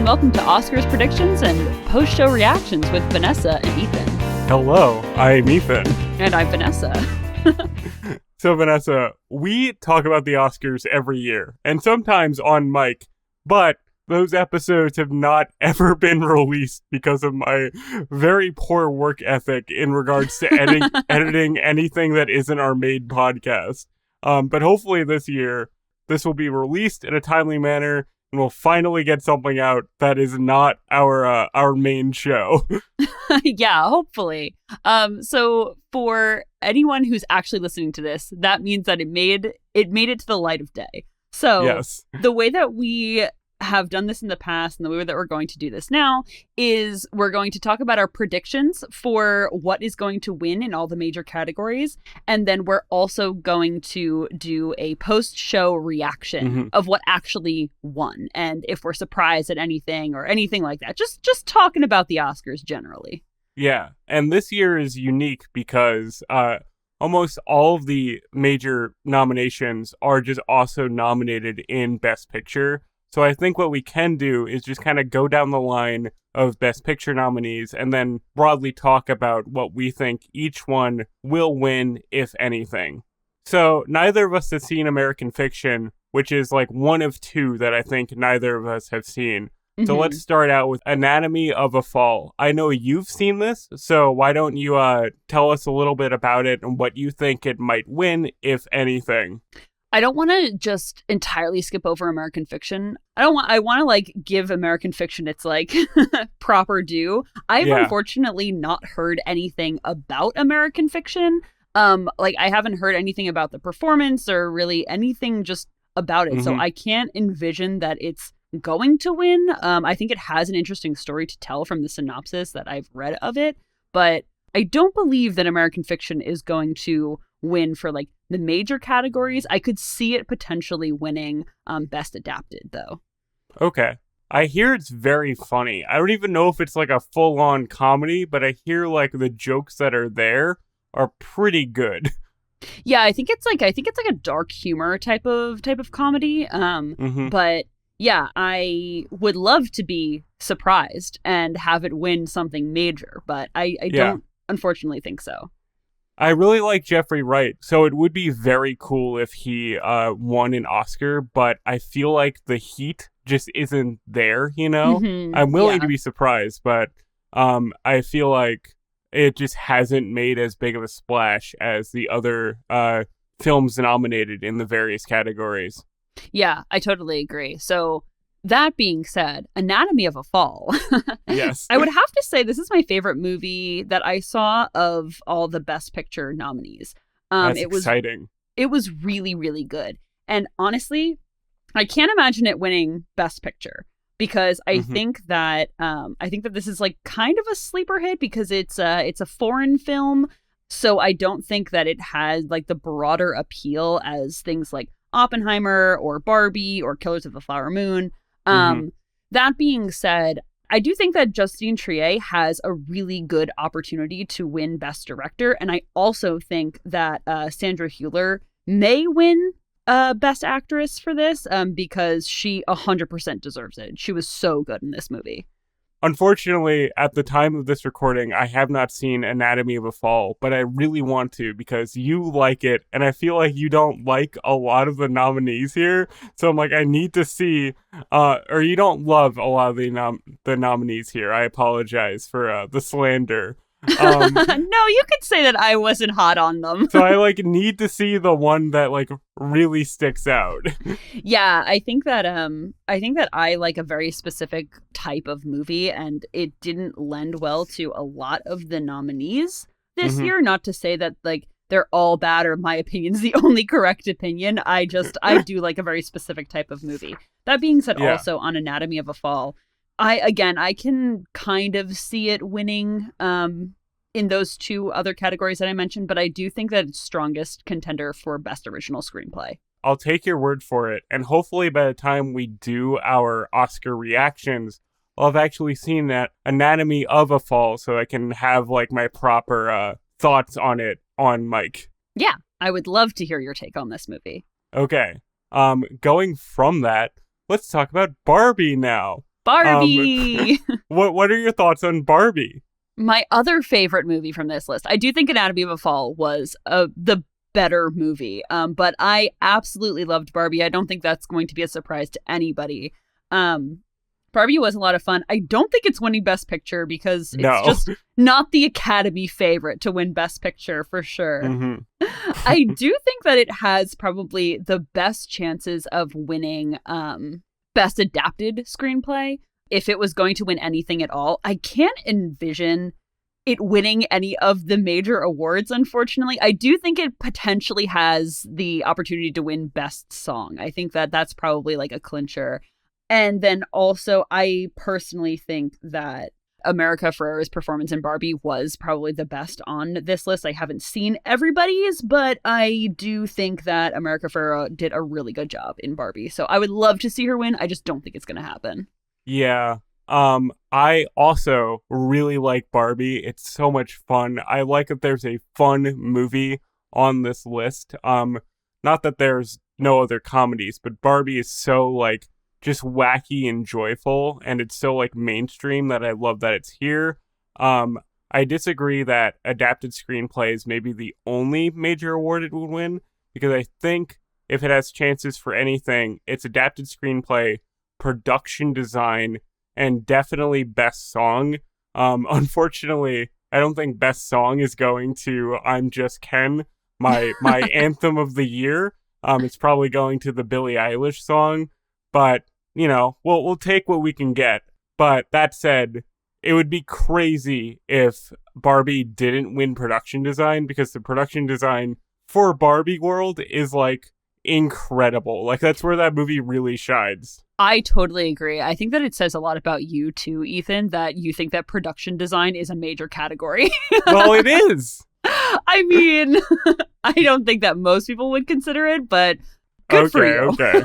and welcome to Oscars predictions and post-show reactions with Vanessa and Ethan. Hello, I'm Ethan. And I'm Vanessa. So Vanessa, we talk about the Oscars every year, and sometimes on mic, but those episodes have not ever been released because of my very poor work ethic in regards to editing anything that isn't our main podcast. But hopefully this year, this will be released in a timely manner, and we'll finally get something out that is not our main show. Yeah, hopefully. So for anyone who's actually listening to this, that means that it made it to the light of day. So yes. The way that we have done this in the past and the way that we're going to do this now is we're going to talk about our predictions for what is going to win in all the major categories, and then we're also going to do a post-show reaction of what actually won and if we're surprised at anything or anything like that. Just talking about the Oscars generally. Yeah, and this year is unique because almost all of the major nominations are just also nominated in Best Picture. So I think what we can do is just kind of go down the line of Best Picture nominees and then broadly talk about what we think each one will win, if anything. So neither of us has seen American Fiction, which is like one of two that I think neither of us have seen. So let's start out with Anatomy of a Fall. I know you've seen this, so why don't you tell us a little bit about it and what you think it might win, if anything? I don't want to just entirely skip over American Fiction. I want to like give American Fiction its like proper due. I've unfortunately not heard anything about American Fiction. Like I haven't heard anything about the performance or really anything just about it. So I can't envision that it's going to win. I think it has an interesting story to tell from the synopsis that I've read of it, but I don't believe that American Fiction is going to win for like the major categories. I could see it potentially winning Best Adapted though. Okay. I hear it's very funny. I don't even know if it's like a full-on comedy, but I hear like the jokes that are there are pretty good. Yeah, I think it's like a dark humor type of comedy. But yeah, I would love to be surprised and have it win something major, but I don't unfortunately think so. I really like Jeffrey Wright, so it would be very cool if he won an Oscar, but I feel like the heat just isn't there, you know? I'm willing to be surprised, but I feel like it just hasn't made as big of a splash as the other films nominated in the various categories. Yeah, I totally agree. So that being said, Anatomy of a Fall. Yes. I would have to say this is my favorite movie that I saw of all the Best Picture nominees. That's exciting. It was really, really good. And honestly, I can't imagine it winning Best Picture because I think that this is like kind of a sleeper hit because it's a foreign film. So I don't think that it has like the broader appeal as things like Oppenheimer or Barbie or Killers of the Flower Moon. That being said, I do think that Justine Triet has a really good opportunity to win Best Director. And I also think that Sandra Hüller may win Best Actress for this because she 100% deserves it. She was so good in this movie. Unfortunately, at the time of this recording, I have not seen Anatomy of a Fall, but I really want to because you like it, and I feel like you don't like a lot of the nominees here. So I'm like, I need to see, or you don't love a lot of the nominees here. I apologize for the slander. No, you could say that I wasn't hot on them. So I like need to see the one that like really sticks out. Yeah, I think that I like a very specific type of movie, and it didn't lend well to a lot of the nominees this year. Not to say that like they're all bad or my opinion's the only correct opinion. I do like a very specific type of movie. That being said, also on Anatomy of a Fall, I can kind of see it winning in those two other categories that I mentioned, but I do think that it's strongest contender for Best Original Screenplay. I'll take your word for it, and hopefully by the time we do our Oscar reactions, I'll have actually seen that Anatomy of a Fall so I can have like my proper thoughts on it on mic. Yeah, I would love to hear your take on this movie. Okay. Going from that, let's talk about Barbie now. Barbie! What are your thoughts on Barbie? My other favorite movie from this list, I do think Anatomy of a Fall was the better movie, but I absolutely loved Barbie. I don't think that's going to be a surprise to anybody. Barbie was a lot of fun. I don't think it's winning Best Picture because it's just not the Academy favorite to win Best Picture for sure. Mm-hmm. I do think that it has probably the best chances of winning Best Adapted Screenplay if it was going to win anything at all. I can't envision it winning any of the major awards, unfortunately. I do think it potentially has the opportunity to win Best Song. I think that that's probably like a clincher. And then also, I personally think that America Ferrera's performance in Barbie was probably the best on this list. I haven't seen everybody's, but I do think that America Ferrera did a really good job in Barbie. So I would love to see her win. I just don't think it's going to happen. Yeah. I also really like Barbie. It's so much fun. I like that there's a fun movie on this list. Not that there's no other comedies, but Barbie is so like just wacky and joyful, and it's so like mainstream that I love that it's here. I disagree that adapted screenplay is maybe the only major award it would win, because I think if it has chances for anything, it's adapted screenplay, production design, and definitely best song. Unfortunately, I don't think best song is going to I'm Just Ken, my anthem of the year. It's probably going to the Billie Eilish song, but you know, we'll take what we can get. But that said, it would be crazy if Barbie didn't win production design, because the production design for Barbie World is like incredible. Like that's where that movie really shines. I totally agree. I think that it says a lot about you too, Ethan, that you think that production design is a major category. Well, it is. I mean, I don't think that most people would consider it, but good for you. Okay.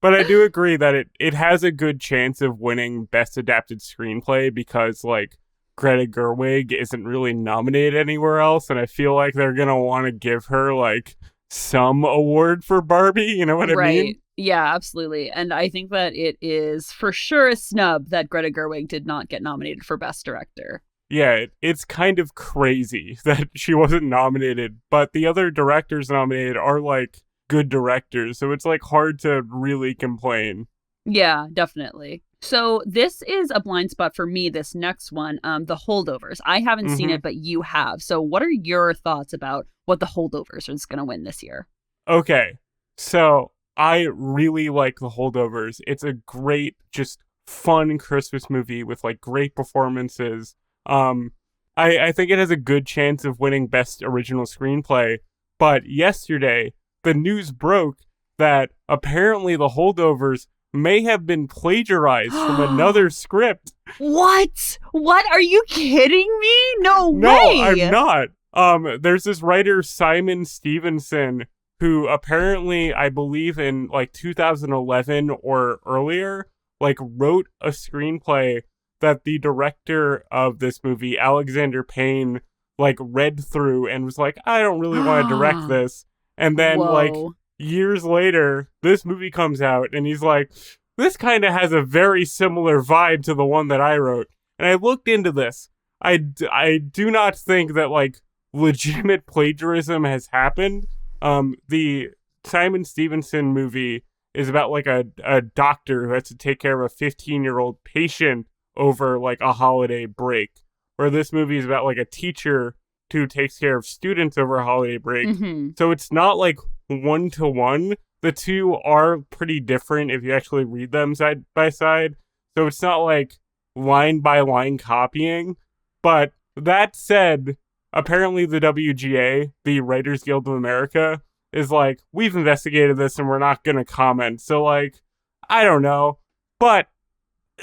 But I do agree that it has a good chance of winning Best Adapted Screenplay, because, like, Greta Gerwig isn't really nominated anywhere else, and I feel like they're going to want to give her, like, some award for Barbie, you know what I mean? Yeah, absolutely. And I think that it is for sure a snub that Greta Gerwig did not get nominated for Best Director. Yeah, it's kind of crazy that she wasn't nominated, but the other directors nominated are, like, good directors, so it's like hard to really complain. Yeah, definitely. So this is a blind spot for me, this next one, The Holdovers. I haven't seen it, but you have. So what are your thoughts about what The Holdovers is going to win this year? Okay, so I really like The Holdovers. It's a great, just fun Christmas movie with like great performances. I think it has a good chance of winning Best Original Screenplay, but yesterday the news broke that apparently The Holdovers may have been plagiarized from another script. What? What? Are you kidding me? No way! No, I'm not. There's this writer, Simon Stevenson, who apparently, I believe in like 2011 or earlier, like wrote a screenplay that the director of this movie, Alexander Payne, like read through and was like, I don't really want to direct this. And then, like, years later, this movie comes out, and he's like, this kind of has a very similar vibe to the one that I wrote. And I looked into this. I do not think that, like, legitimate plagiarism has happened. The Simon Stevenson movie is about, like, a doctor who has to take care of a 15-year-old patient over, like, a holiday break. Where this movie is about, like, a teacher who takes care of students over a holiday break. Mm-hmm. So it's not like one-to-one. The two are pretty different if you actually read them side by side. So it's not like line-by-line copying. But that said, apparently the WGA, the Writers Guild of America, is like, we've investigated this and we're not going to comment. So, like, I don't know. But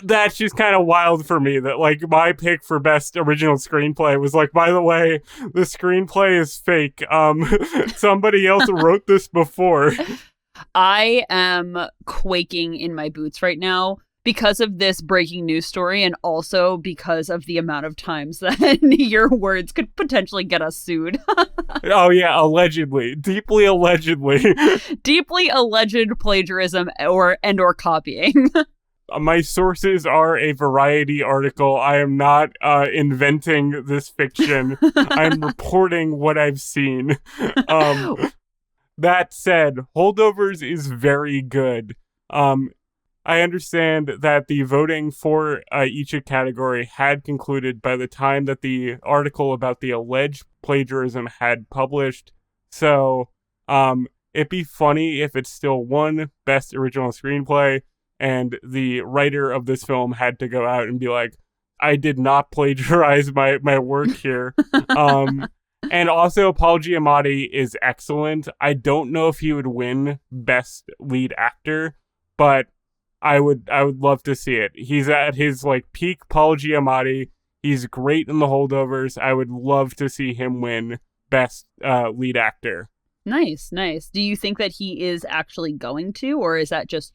that's just kind of wild for me that, like, my pick for Best Original Screenplay was like, by the way, the screenplay is fake. Somebody else wrote this before. I am quaking in my boots right now because of this breaking news story, and also because of the amount of times that your words could potentially get us sued. Oh yeah, allegedly. Deeply allegedly. Deeply alleged plagiarism or copying. My sources are a Variety article. I am not inventing this fiction. I'm reporting what I've seen. That said, Holdovers is very good. I understand that the voting for each category had concluded by the time that the article about the alleged plagiarism had published. So, it'd be funny if it still won Best Original Screenplay, and the writer of this film had to go out and be like, I did not plagiarize my work here. And also, Paul Giamatti is excellent. I don't know if he would win Best Lead Actor, but I would love to see it. He's at his like peak Paul Giamatti. He's great in The Holdovers. I would love to see him win Best Lead Actor. Nice. Do you think that he is actually going to, or is that just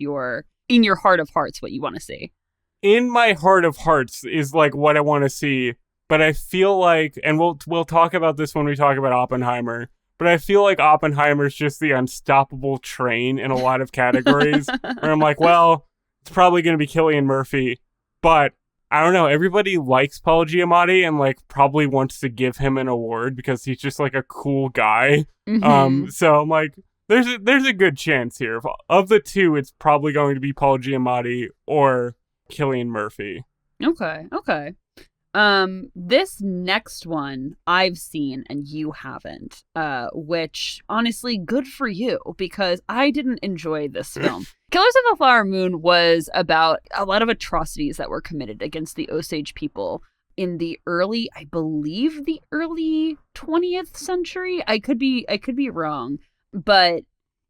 in your heart of hearts what you want to see? In my heart of hearts is like what I want to see, but I feel like, and we'll talk about this when we talk about Oppenheimer, but I feel like Oppenheimer's just the unstoppable train in a lot of categories where I'm like, well, it's probably going to be Cillian Murphy, but I don't know. Everybody likes Paul Giamatti and like probably wants to give him an award because he's just like a cool guy. Mm-hmm. So I'm like, there's a good chance here. Of the two, it's probably going to be Paul Giamatti or Cillian Murphy. Okay. This next one I've seen and you haven't, which honestly, good for you, because I didn't enjoy this film. Killers of the Flower Moon was about a lot of atrocities that were committed against the Osage people in the early 20th century. I could be wrong, but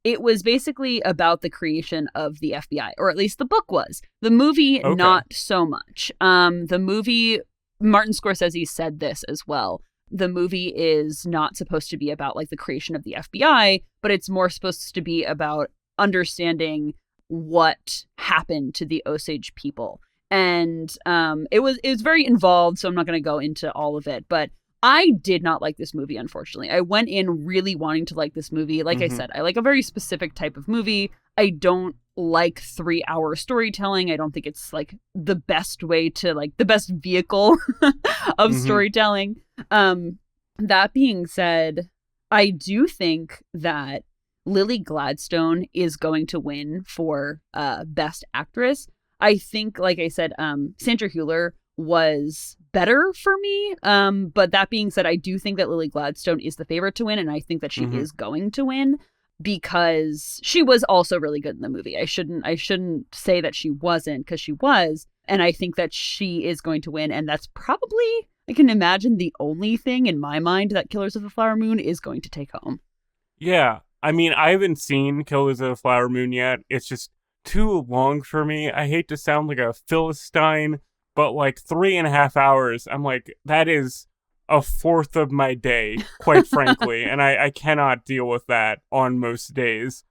it was basically about the creation of the FBI, or at least the book was. The movie, okay. Not so much. The movie, Martin Scorsese said this as well. The movie is not supposed to be about like the creation of the FBI, but it's more supposed to be about understanding what happened to the Osage people. And it was very involved, so I'm not going to go into all of it, but I did not like this movie, unfortunately. I went in really wanting to like this movie. Like I said, I like a very specific type of movie. I don't like 3-hour storytelling. I don't think it's like the best way to like the best vehicle of storytelling. That being said, I do think that Lily Gladstone is going to win for Best Actress. I think, like I said, Sandra Hüller was better for me. But that being said, I do think that Lily Gladstone is the favorite to win, and I think that she is going to win because she was also really good in the movie. I shouldn't say that she wasn't, because she was, and I think that she is going to win, and that's probably, I can imagine, the only thing in my mind that Killers of the Flower Moon is going to take home. Yeah. I mean, I haven't seen Killers of the Flower Moon yet. It's just too long for me. I hate to sound like a Philistine, but like 3.5 hours, I'm like, that is a fourth of my day, quite frankly. And I cannot deal with that on most days.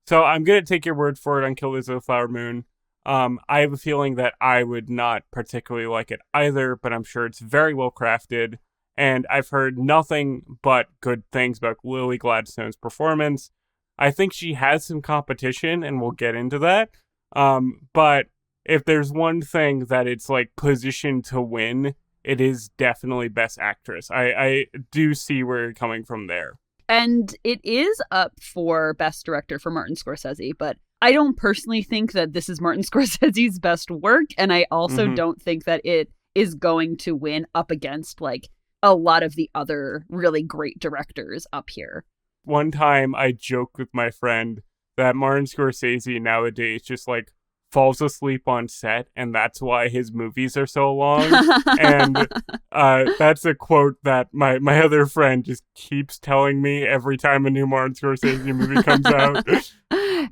So I'm going to take your word for it on Killers of the Flower Moon. I have a feeling that I would not particularly like it either, but I'm sure it's very well crafted. And I've heard nothing but good things about Lily Gladstone's performance. I think she has some competition, and we'll get into that. But if there's one thing that it's like positioned to win, it is definitely Best Actress. I do see where you're coming from there. And it is up for Best Director for Martin Scorsese, but I don't personally think that this is Martin Scorsese's best work. And I also don't think that it is going to win up against like a lot of the other really great directors up here. One time I joked with my friend that Martin Scorsese nowadays just like falls asleep on set, and that's why his movies are so long. And that's a quote that my other friend just keeps telling me every time a new Martin Scorsese movie comes out.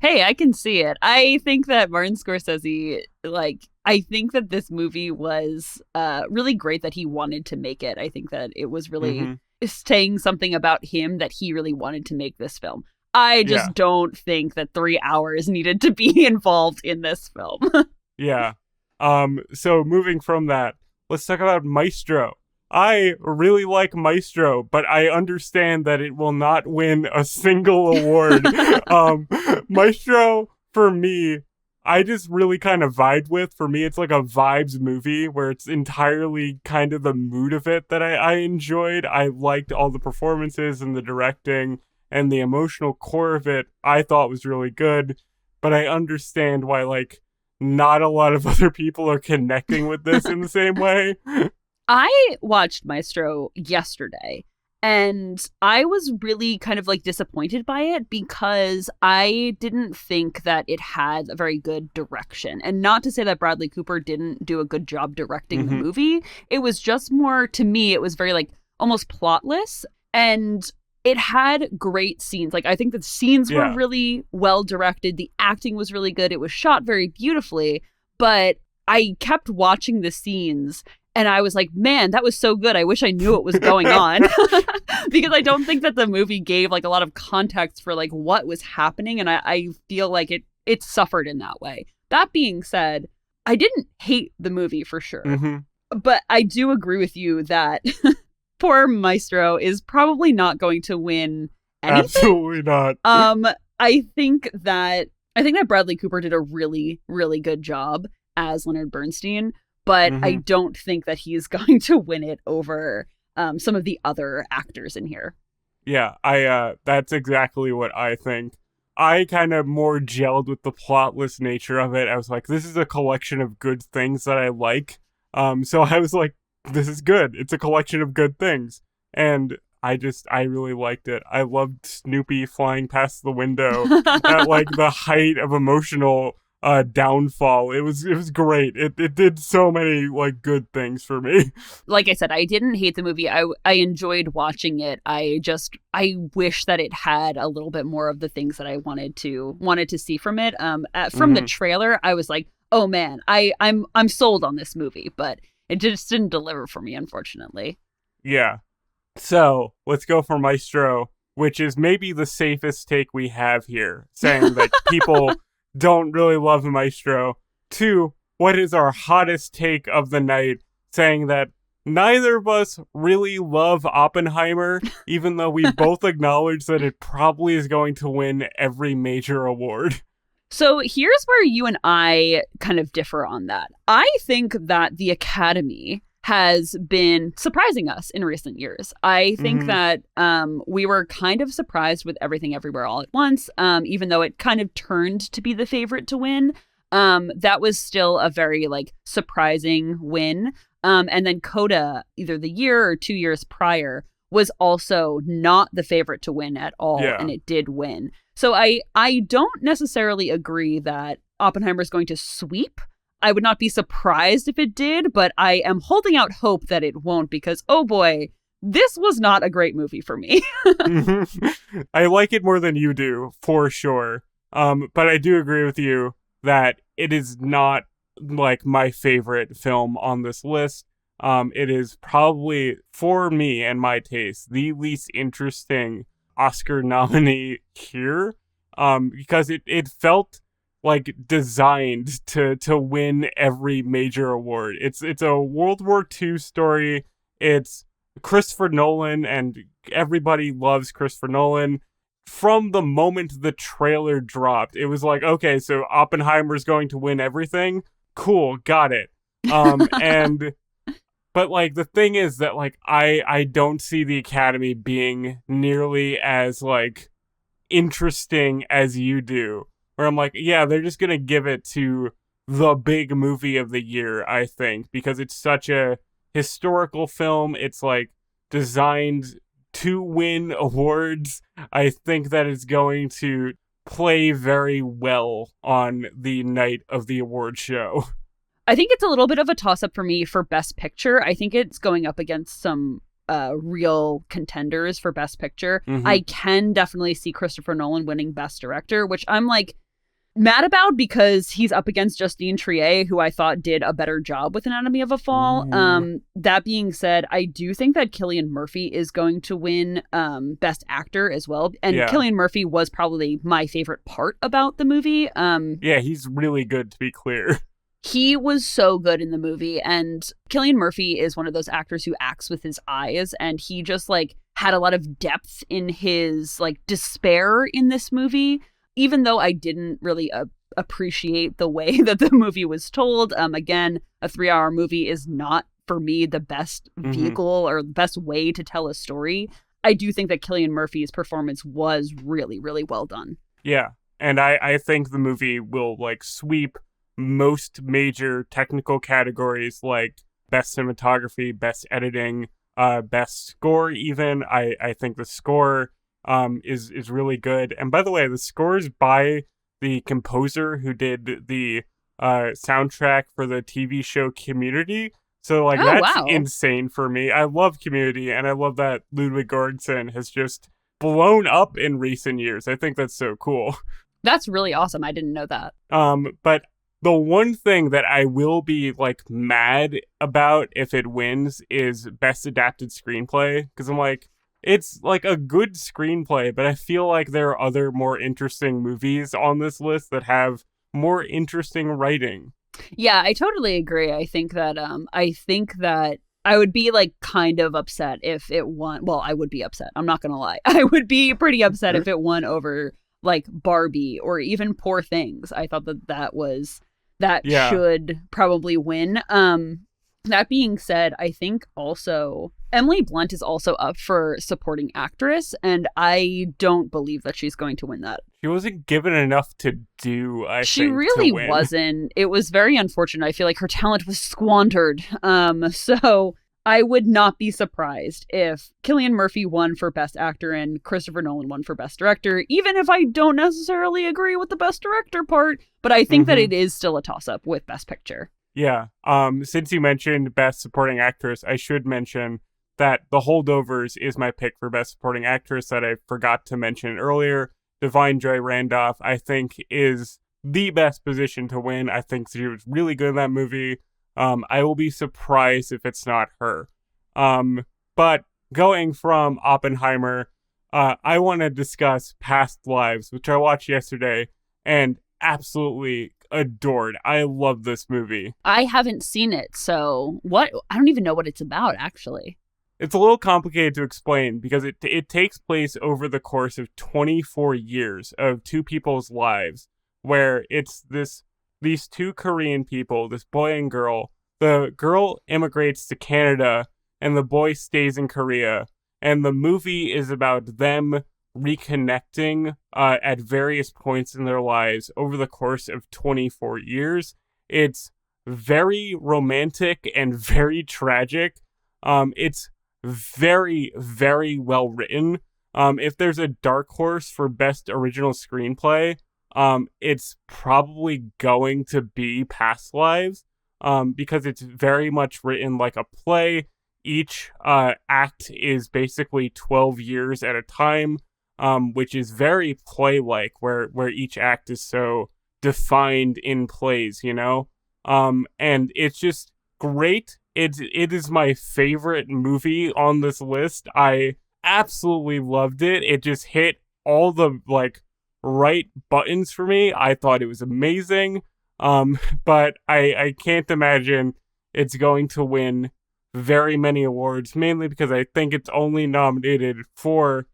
Hey, I can see it. I think that Martin Scorsese, I think that this movie was really great that he wanted to make it. I think that it was really saying something about him that he really wanted to make this film. I just don't think that 3 hours needed to be involved in this film. Yeah. So moving from that, let's talk about Maestro. I really like Maestro, but I understand that it will not win a single award. Maestro, for me, I just really kind of vibe with. For me, it's like a vibes movie where it's entirely kind of the mood of it that I enjoyed. I liked all the performances and the directing and the emotional core of it. I thought was really good, but I understand why like not a lot of other people are connecting with this in the same way. I watched Maestro yesterday, and I was really kind of like disappointed by it because I didn't think that it had a very good direction. And not to say that Bradley Cooper didn't do a good job directing the movie. It was just more, to me, it was very like almost plotless. And it had great scenes. Like, I think the scenes were really well directed. The acting was really good. It was shot very beautifully. But I kept watching the scenes and I was like, man, that was so good. I wish I knew what was going on. Because I don't think that the movie gave like a lot of context for like what was happening. And I feel like it suffered in that way. That being said, I didn't hate the movie for sure. But I do agree with you that poor Maestro is probably not going to win anything. Absolutely not. I think that Bradley Cooper did a really, really good job as Leonard Bernstein. But I don't think that he's going to win it over some of the other actors in here. Yeah, that's exactly what I think. I kind of more gelled with the plotless nature of it. I was like, this is a collection of good things that I like. So I was like, this is good. It's a collection of good things. And I really liked it. I loved Snoopy flying past the window at like the height of emotional downfall. It was great. It did so many like good things for me. Like I said, I didn't hate the movie. I enjoyed watching it. I wish that it had a little bit more of the things that I wanted to see from it. From the trailer, I was like, oh man, I'm sold on this movie, but it just didn't deliver for me, unfortunately. Yeah. So let's go for Maestro, which is maybe the safest take we have here, saying that people don't really love Maestro. 2, what is our hottest take of the night, saying that neither of us really love Oppenheimer, even though we both acknowledge that it probably is going to win every major award. So here's where you and I kind of differ on that. I think that the Academy has been surprising us in recent years. I think that we were kind of surprised with Everything Everywhere All at Once, even though it kind of turned to be the favorite to win. That was still a very like surprising win. And then Coda, either the year or 2 years prior, was also not the favorite to win at all, and it did win. So I don't necessarily agree that Oppenheimer is going to sweep. I would not be surprised if it did, but I am holding out hope that it won't because, oh boy, this was not a great movie for me. I like it more than you do, for sure. But I do agree with you that it is not like my favorite film on this list. It is probably, for me and my taste, the least interesting Oscar nominee here, because it felt like designed to win every major award. It's a World War II story. It's Christopher Nolan, and everybody loves Christopher Nolan. From the moment the trailer dropped, it was like, okay, so Oppenheimer's going to win everything. Cool, got it. But like the thing is that like I don't see the Academy being nearly as like interesting as you do. Where I'm like, yeah, they're just gonna give it to the big movie of the year, I think, because it's such a historical film. It's like designed to win awards. I think that it's going to play very well on the night of the award show. I think it's a little bit of a toss-up for me for Best Picture. I think it's going up against some real contenders for Best Picture. I can definitely see Christopher Nolan winning Best Director, which I'm like mad about because he's up against Justine Triet, who I thought did a better job with Anatomy of a Fall. That being said, I do think that Cillian Murphy is going to win Best Actor as well. And Cillian Murphy was probably my favorite part about the movie. Yeah, he's really good, to be clear. He was so good in the movie, and Cillian Murphy is one of those actors who acts with his eyes, and he just like had a lot of depth in his like despair in this movie. Even though I didn't really appreciate the way that the movie was told. Again, a 3-hour movie is not, for me, the best vehicle or the best way to tell a story. I do think that Cillian Murphy's performance was really, really well done. Yeah. And I think the movie will like sweep most major technical categories like best cinematography, best editing, best score even. I think the score is really good. And by the way, the score is by the composer who did the soundtrack for the TV show Community. So like that's insane for me. I love Community, and I love that Ludwig Göransson has just blown up in recent years. I think that's so cool. That's really awesome. I didn't know that. But the one thing that I will be like mad about if it wins is best adapted screenplay, because I'm like, it's like a good screenplay, but I feel like there are other more interesting movies on this list that have more interesting writing. Yeah, I totally agree. I think that I would be like kind of upset if it won. Well, I would be upset. I'm not gonna lie. I would be pretty upset if it won over like Barbie or even Poor Things. I thought that should probably win. That being said, I think also Emily Blunt is also up for supporting actress, and I don't believe that she's going to win that. She wasn't given enough to do, She really wasn't. It was very unfortunate. I feel like her talent was squandered. So I would not be surprised if Cillian Murphy won for Best Actor and Christopher Nolan won for Best Director, even if I don't necessarily agree with the Best Director part. But I think that it is still a toss-up with Best Picture. Yeah. Since you mentioned Best Supporting Actress, I should mention that The Holdovers is my pick for Best Supporting Actress that I forgot to mention earlier. Divine Joy Randolph, I think, is the best position to win. I think she was really good in that movie. I will be surprised if it's not her. But going from Oppenheimer, I want to discuss Past Lives, which I watched yesterday and absolutely adored. I love this movie. I haven't seen it, so what? I don't even know what it's about, actually. It's a little complicated to explain because it takes place over the course of 24 years of two people's lives, where it's these two Korean people, this boy and girl. The girl immigrates to Canada and the boy stays in Korea. And the movie is about them reconnecting at various points in their lives over the course of 24 years. It's very romantic and very tragic. It's very, very well written. If there's a dark horse for Best Original Screenplay, it's probably going to be Past Lives, because it's very much written like a play. Each act is basically 12 years at a time, which is very play-like, where each act is so defined in plays, you know? And it's just great. It is my favorite movie on this list. I absolutely loved it. It just hit all the like right buttons for me. I thought it was amazing. But I can't imagine it's going to win very many awards, mainly because I think it's only nominated for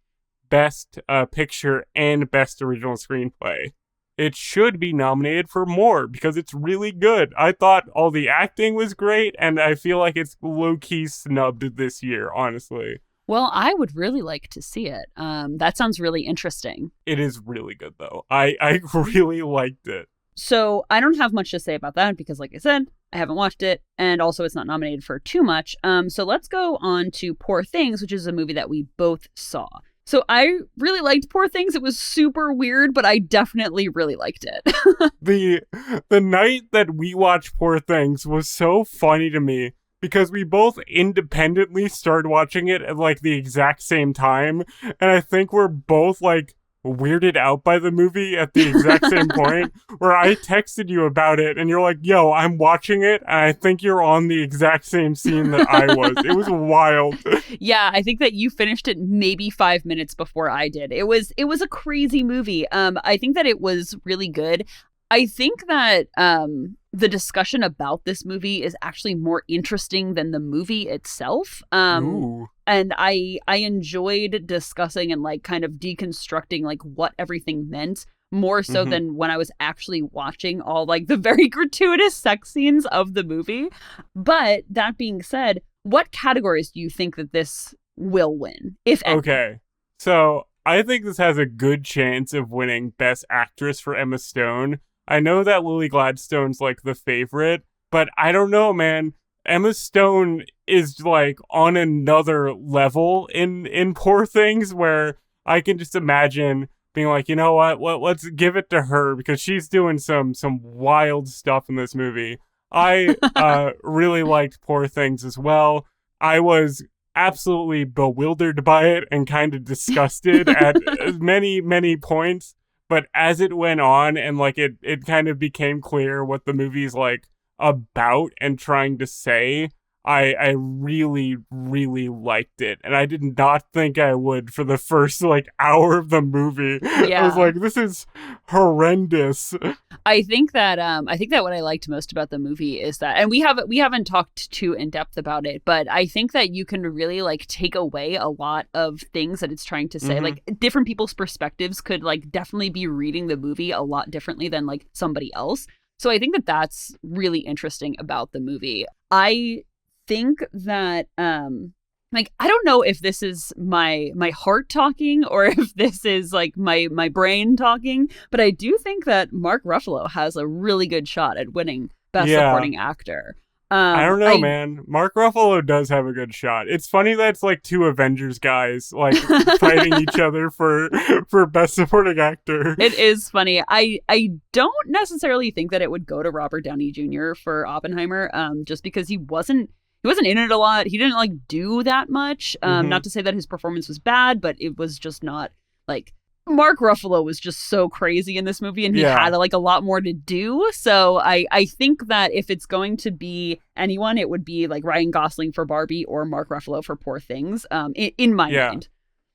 Best Picture and Best Original Screenplay. It should be nominated for more because it's really good. I thought all the acting was great, and I feel like it's low-key snubbed this year, honestly. Well, I would really like to see it. That sounds really interesting. It is really good, though. I really liked it. So I don't have much to say about that because, like I said, I haven't watched it, and also it's not nominated for too much. So let's go on to Poor Things, which is a movie that we both saw. So I really liked Poor Things. It was super weird, but I definitely really liked it. The night that we watched Poor Things was so funny to me because we both independently started watching it at like the exact same time. And I think we're both like weirded out by the movie at the exact same point, where I texted you about it and you're like, yo, I'm watching it and I think you're on the exact same scene that I was. It was wild. Yeah, I think that you finished it maybe 5 minutes before I did. It was a crazy movie. I think that it was really good. I think that the discussion about this movie is actually more interesting than the movie itself. And I enjoyed discussing and like kind of deconstructing like what everything meant more so than when I was actually watching all like the very gratuitous sex scenes of the movie. But that being said, what categories do you think that this will win, if any? Okay, so I think this has a good chance of winning Best Actress for Emma Stone. I know that Lily Gladstone's like the favorite, but I don't know, man. Emma Stone is like on another level in Poor Things, where I can just imagine being like, you know what, let's give it to her because she's doing some wild stuff in this movie. I really liked Poor Things as well. I was absolutely bewildered by it and kind of disgusted at many points. But as it went on and like it kind of became clear what the movie's like about and trying to say, I really, really liked it. And I did not think I would for the first like hour of the movie. Yeah. I was like, this is horrendous. I think that what I liked most about the movie is that, and we haven't talked too in depth about it, but I think that you can really like take away a lot of things that it's trying to say. Like different people's perspectives could like definitely be reading the movie a lot differently than like somebody else. So I think that that's really interesting about the movie. I think that like I don't know if this is my heart talking or if this is like my brain talking, but I do think that Mark Ruffalo has a really good shot at winning Best Supporting Actor. I don't know, man. Mark Ruffalo does have a good shot. It's funny that it's like two Avengers guys like fighting each other for Best Supporting Actor. It is funny. I don't necessarily think that it would go to Robert Downey Jr. for Oppenheimer, just because he wasn't in it a lot. He didn't like do that much. Not to say that his performance was bad, but it was just not like Mark Ruffalo was just so crazy in this movie, and he had like a lot more to do. So I think that if it's going to be anyone, it would be like Ryan Gosling for Barbie or Mark Ruffalo for Poor Things. In my mind.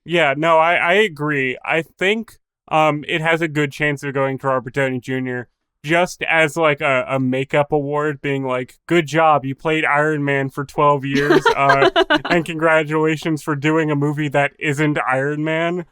Yeah, no, I agree. I think it has a good chance of going to Robert Downey Jr. just as like a makeup award, being like, good job, you played Iron Man for 12 years, and congratulations for doing a movie that isn't Iron Man.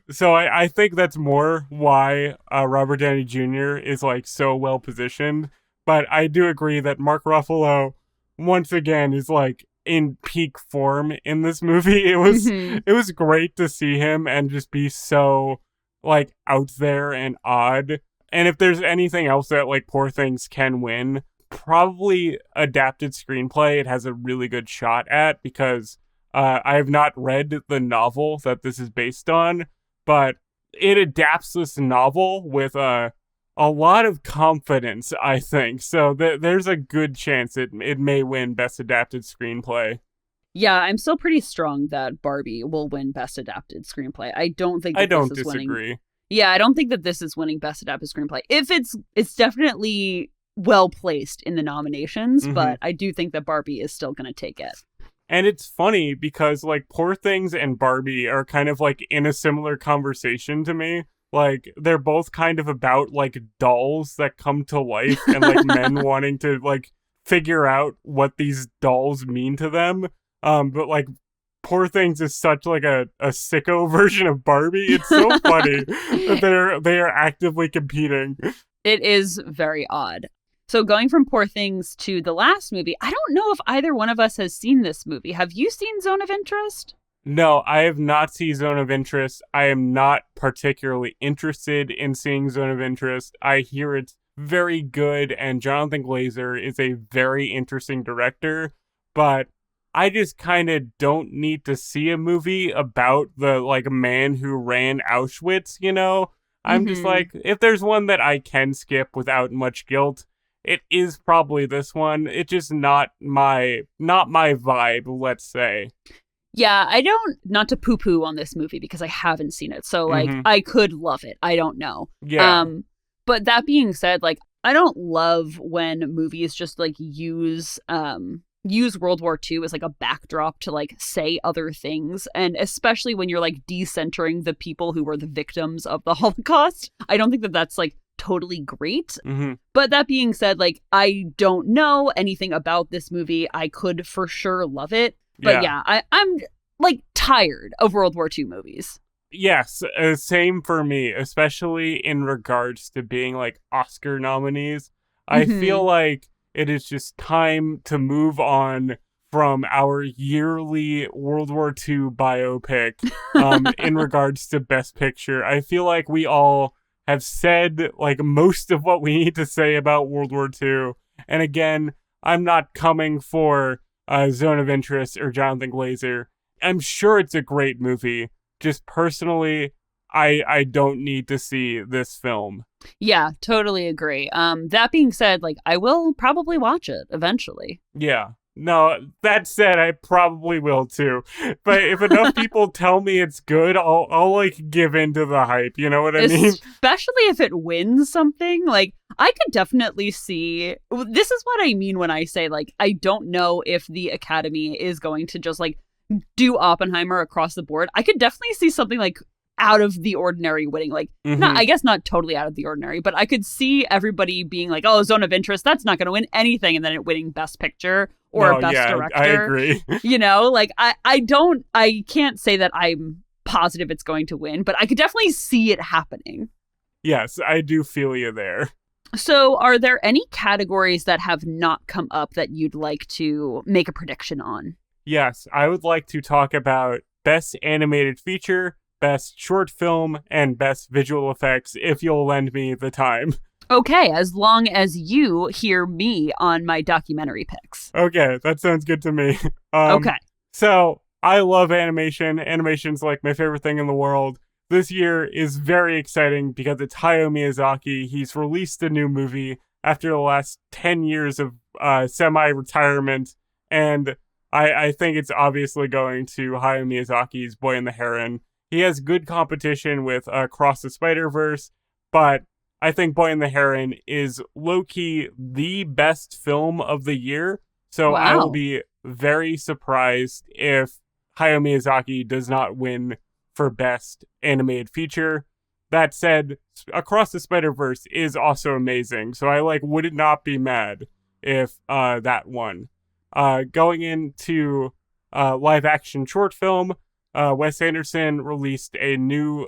So I think that's more why Robert Downey Jr. is like so well positioned. But I do agree that Mark Ruffalo once again is like in peak form in this movie. It was great to see him and just be so like out there and odd. And if there's anything else that like Poor Things can win, probably adapted screenplay it has a really good shot at, because I have not read the novel that this is based on, but it adapts this novel with a lot of confidence, I think. So there's a good chance it may win Best Adapted Screenplay. Yeah, I'm still pretty strong that Barbie will win Best Adapted Screenplay. I don't think that this is disagree. Winning. Yeah, I don't think that this is winning Best Adapted Screenplay. If it's definitely well placed in the nominations, but I do think that Barbie is still going to take it. And it's funny because like Poor Things and Barbie are kind of like in a similar conversation to me. Like they're both kind of about like dolls that come to life and like men wanting to like figure out what these dolls mean to them. But like Poor Things is such like a sicko version of Barbie. It's so funny that they are actively competing. It is very odd. So going from Poor Things to the last movie, I don't know if either one of us has seen this movie. Have you seen Zone of Interest? No, I have not seen Zone of Interest. I am not particularly interested in seeing Zone of Interest. I hear it's very good, and Jonathan Glazer is a very interesting director, but I just kind of don't need to see a movie about the like man who ran Auschwitz, you know? I'm just like, if there's one that I can skip without much guilt, it is probably this one. It's just not my vibe, let's say. Yeah, I don't, not to poo-poo on this movie because I haven't seen it. So like I could love it. I don't know. Yeah. But that being said, like I don't love when movies just like use World War II as like a backdrop to like say other things, and especially when you're like decentering the people who were the victims of the Holocaust. I don't think that that's like totally great. But that being said, like I don't know anything about this movie. I could for sure love it, but yeah I'm like tired of World War II movies. Yes, same for me, especially in regards to being like Oscar nominees. I feel Mm-hmm. like it is just time to move on from our yearly World War II biopic in regards to Best Picture. I feel like we all have said like most of what we need to say about World War II. And again, I'm not coming for Zone of Interest or Jonathan Glazer. I'm sure it's a great movie. Just personally, I don't need to see this film. Yeah, totally agree. That being said, like I will probably watch it eventually. Yeah. No, that said, I probably will too. But if enough people tell me it's good, I'll like give in to the hype. You know what I mean? Especially if it wins something. Like I could definitely see this is what I mean when I say like I don't know if the Academy is going to just like do Oppenheimer across the board. I could definitely see something like out of the ordinary winning. Like not Mm-hmm. I guess not totally out of the ordinary, but I could see everybody being like, "Oh, Zone of Interest, that's not going to win anything," and then it winning Best Picture or No, Best yeah, I Director. agree. You know, like I can't say that I'm positive it's going to win, but I could definitely see it happening. Yes, I do feel you there. So, are there any categories that have not come up that you'd like to make a prediction on? Yes, I would like to talk about Best Animated Feature, Best Short Film, and Best Visual Effects if you'll lend me the time. Okay, as long as you hear me on my documentary picks. Okay, that sounds good to me. Um, Okay. so I love animation. Animation's like my favorite thing in the world. This year is very exciting because it's Hayao Miyazaki. He's released a new movie after the last 10 years of semi-retirement, and I think it's obviously going to Hayao Miyazaki's Boy and the Heron. He has good competition with Across the Spider-Verse, but I think Boy and the Heron is low-key the best film of the year. So I will Wow. be very surprised if Hayao Miyazaki does not win for Best Animated Feature. That said, Across the Spider-Verse is also amazing. So I would not be mad if that won. Going into live action short film, Wes Anderson released a new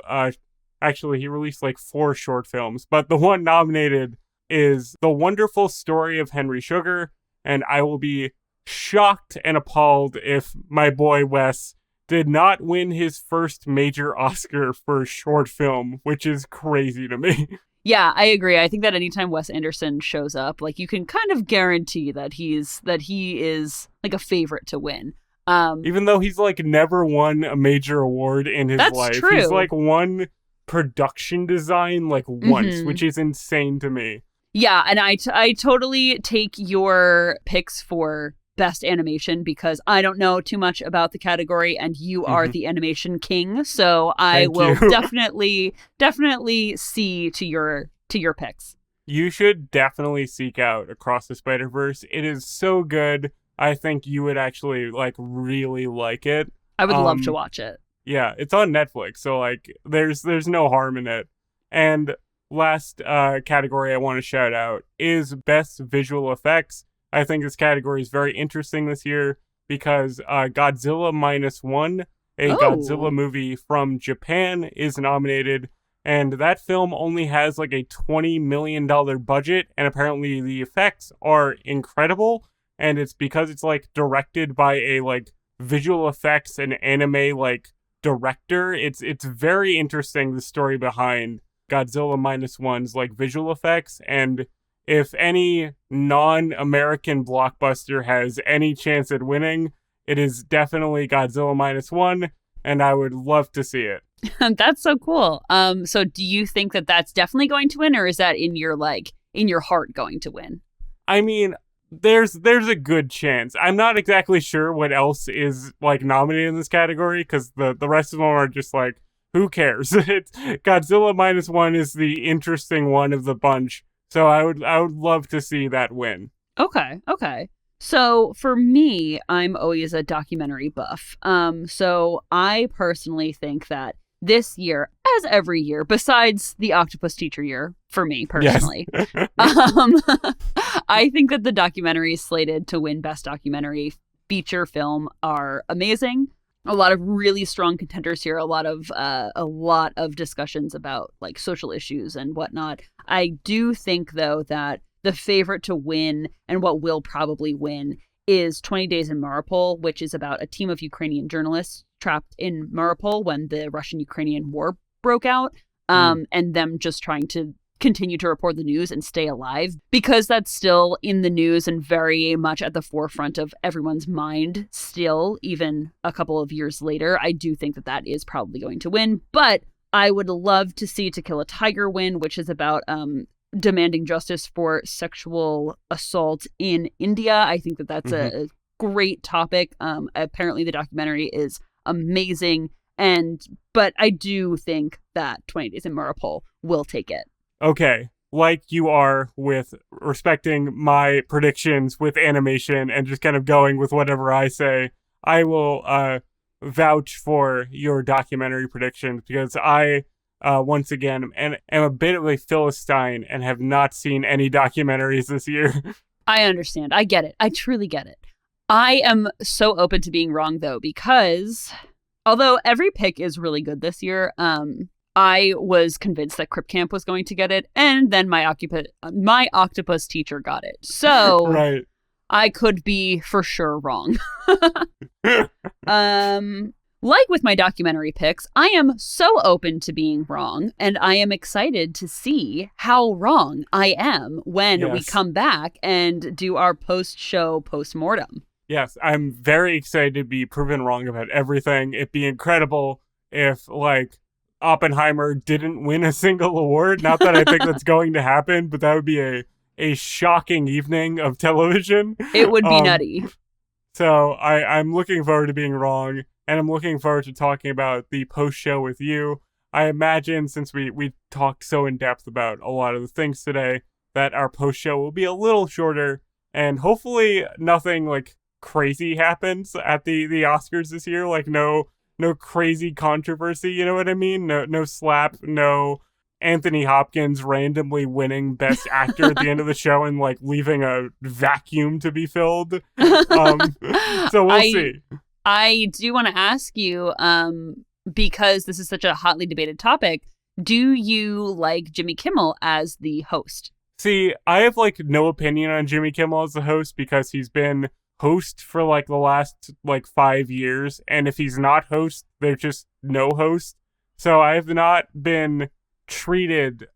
actually, he released like 4 short films, but the one nominated is The Wonderful Story of Henry Sugar, and I will be shocked and appalled if my boy Wes did not win his first major Oscar for short film, which is crazy to me. Yeah, I agree. I think that anytime Wes Anderson shows up, like you can kind of guarantee that he is like a favorite to win. Even though he's like never won a major award in his That's life. He's true. like won production design like once, Mm-hmm. which is insane to me. Yeah, and I totally take your picks for best animation because I don't know too much about the category and you are Mm-hmm. the animation king, so I Thank you. will definitely see to your picks. You should definitely seek out Across the Spider-Verse. It is so good. I think you would actually like really like it. I would love to Um watch it. yeah, it's on Netflix, so like there's no harm in it. And last category I want to shout out is Best Visual Effects. I think this category is very interesting this year because Godzilla Minus One, a Godzilla Oh. movie from Japan, is nominated. And that film only has like a $20 million budget, and apparently the effects are incredible. And it's because it's like directed by a like visual effects and anime like director. It's very interesting, the story behind Godzilla Minus One's like visual effects. And if any non-American blockbuster has any chance at winning, it is definitely Godzilla Minus One, and I would love to see it. That's so cool. So do you think that that's definitely going to win, or is that in your heart going to win? I mean, there's a good chance. I'm not exactly sure what else is like nominated in this category because the rest of them are just like, who cares? It's Godzilla Minus One is the interesting one of the bunch, so I would love to see that win. Okay, okay. So for me, I'm always a documentary buff. So I personally think that this year, as every year, besides the Octopus Teacher year, for me Yes. personally, um, I think that the documentaries slated to win Best Documentary Feature Film are amazing. A lot of really strong contenders here. A lot of discussions about like social issues and whatnot. I do think though that the favorite to win and what will probably win is 20 Days in Mariupol, which is about a team of Ukrainian journalists trapped in Mariupol when the Russian-Ukrainian war broke out, and them just trying to continue to report the news and stay alive, because that's still in the news and very much at the forefront of everyone's mind still, even a couple of years later. I do think that that is probably going to win, but I would love to see To Kill a Tiger win, which is about demanding justice for sexual assault in India. I think that that's a great topic. Apparently the documentary is amazing, but I do think that 20 Days in Mariupol will take it. Okay, like you are with respecting my predictions with animation and just kind of going with whatever I say, I will vouch for your documentary predictions, because I, once again, am a bit of a Philistine and have not seen any documentaries this year. I understand. I get it. I truly get it. I am so open to being wrong, though, because although every pick is really good this year, I was convinced that Crip Camp was going to get it, and then my octopus teacher got it. So right. I could be for sure wrong. Like with my documentary picks, I am so open to being wrong, and I am excited to see how wrong I am when we come back and do our post-show post-mortem. Yes, I'm very excited to be proven wrong about everything. It'd be incredible if, like, Oppenheimer didn't win a single award. Not that I think that's going to happen, but that would be a shocking evening of television. It would be nutty. So I'm looking forward to being wrong, and I'm looking forward to talking about the post-show with you. I imagine, since we talked so in depth about a lot of the things today, that our post-show will be a little shorter, and hopefully nothing like crazy happens at the Oscars this year. Like no crazy controversy, you know what I mean? No slap, no Anthony Hopkins randomly winning Best Actor at the end of the show and like leaving a vacuum to be filled. So we'll see. I do want to ask you, because this is such a hotly debated topic, do you like Jimmy Kimmel as the host? See, I have like no opinion on Jimmy Kimmel as the host, because he's been host for like the last like 5 years, and if he's not host, there's just no host. So I have not been treated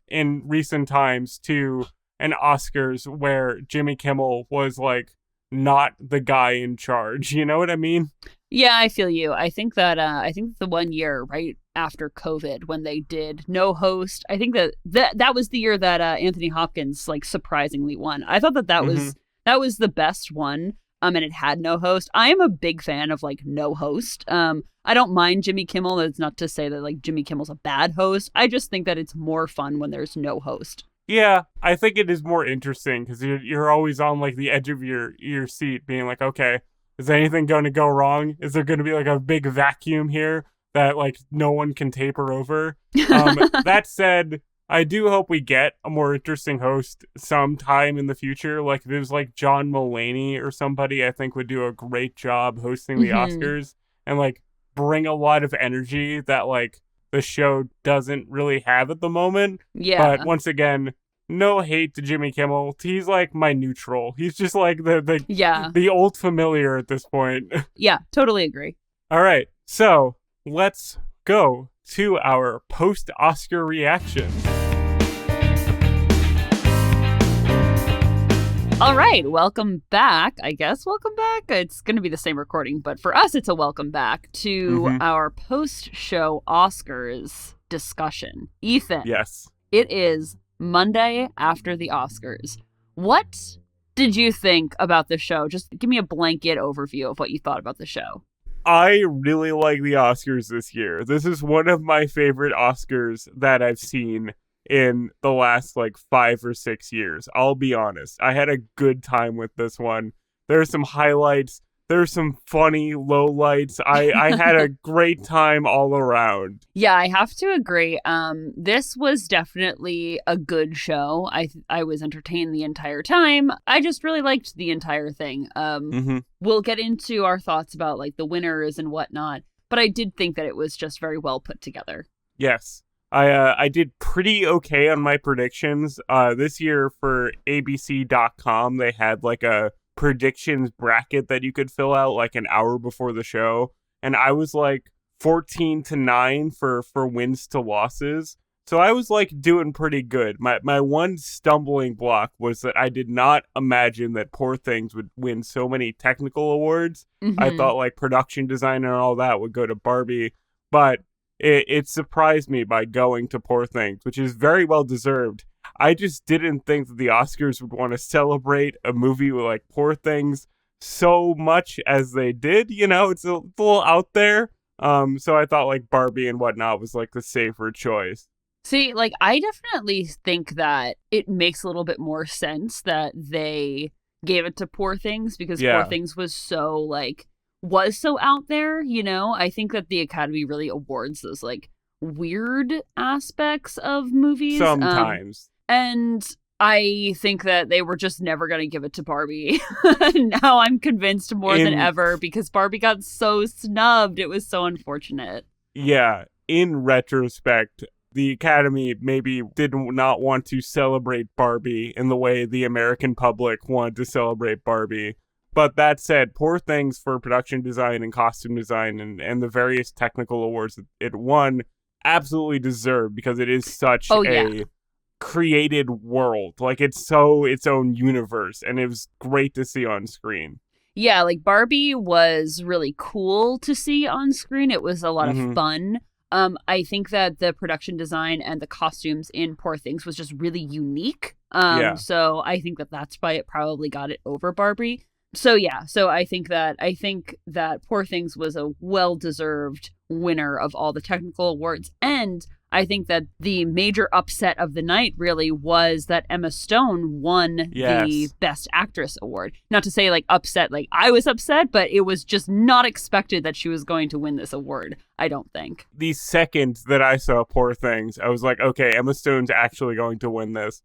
in recent times to an Oscars where Jimmy Kimmel was like not the guy in charge, you know what I mean? Yeah, I feel you. I think that the 1 year right after COVID when they did no host, I think that was the year that Anthony Hopkins like surprisingly won. I thought that was the best one, and it had no host. I am a big fan of, like, no host. I don't mind Jimmy Kimmel. That's not to say that, like, Jimmy Kimmel's a bad host. I just think that it's more fun when there's no host. Yeah, I think it is more interesting, because you're always on, like, the edge of your seat, being like, okay, is anything going to go wrong? Is there going to be, like, a big vacuum here that, like, no one can taper over? That said, I do hope we get a more interesting host sometime in the future. Like, if it was like John Mulaney or somebody, I think would do a great job hosting the Oscars and like bring a lot of energy that like the show doesn't really have at the moment. Yeah. But once again, no hate to Jimmy Kimmel. He's like my neutral. He's just like the old familiar at this point. Yeah, totally agree. All right. So let's go to our post-Oscar reaction. All right, welcome back, I guess. Welcome back. It's going to be the same recording, but for us, it's a welcome back to our post-show Oscars discussion. Ethan. Yes. It is Monday after the Oscars. What did you think about the show? Just give me a blanket overview of what you thought about the show. I really like the Oscars this year. This is one of my favorite Oscars that I've seen in the last like 5 or 6 years. I'll be honest. I had a good time with this one. There are some highlights. There's some funny lowlights. I had a great time all around. Yeah, I have to agree. This was definitely a good show. I was entertained the entire time. I just really liked the entire thing. We'll get into our thoughts about like the winners and whatnot, but I did think that it was just very well put together. Yes. I did pretty okay on my predictions. This year for ABC.com, they had like a predictions bracket that you could fill out like an hour before the show. And I was like 14-9 for wins to losses. So I was like doing pretty good. My one stumbling block was that I did not imagine that Poor Things would win so many technical awards. I thought like production design and all that would go to Barbie, but it surprised me by going to Poor Things, which is very well deserved. I just didn't think that the Oscars would want to celebrate a movie with like Poor Things so much as they did. You know, it's a little out there. So I thought like Barbie and whatnot was like the safer choice. See, like, I definitely think that it makes a little bit more sense that they gave it to Poor Things because Poor Things was so out there, you know? I think that the Academy really awards those, like, weird aspects of movies. Sometimes. And I think that they were just never going to give it to Barbie. Now I'm convinced more than ever because Barbie got so snubbed. It was so unfortunate. Yeah, in retrospect, the Academy maybe did not want to celebrate Barbie in the way the American public wanted to celebrate Barbie. But that said, Poor Things for production design and costume design and the various technical awards it won absolutely deserved because it is such a created world. Like, it's so its own universe, and it was great to see on screen. Yeah, like Barbie was really cool to see on screen. It was a lot of fun. I think that the production design and the costumes in Poor Things was just really unique. So I think that that's why it probably got it over Barbie. So I think that Poor Things was a well-deserved winner of all the technical awards. And I think that the major upset of the night really was that Emma Stone won the Best Actress award. Not to say like upset, like I was upset, but it was just not expected that she was going to win this award, I don't think. The second that I saw Poor Things, I was like, okay, Emma Stone's actually going to win this.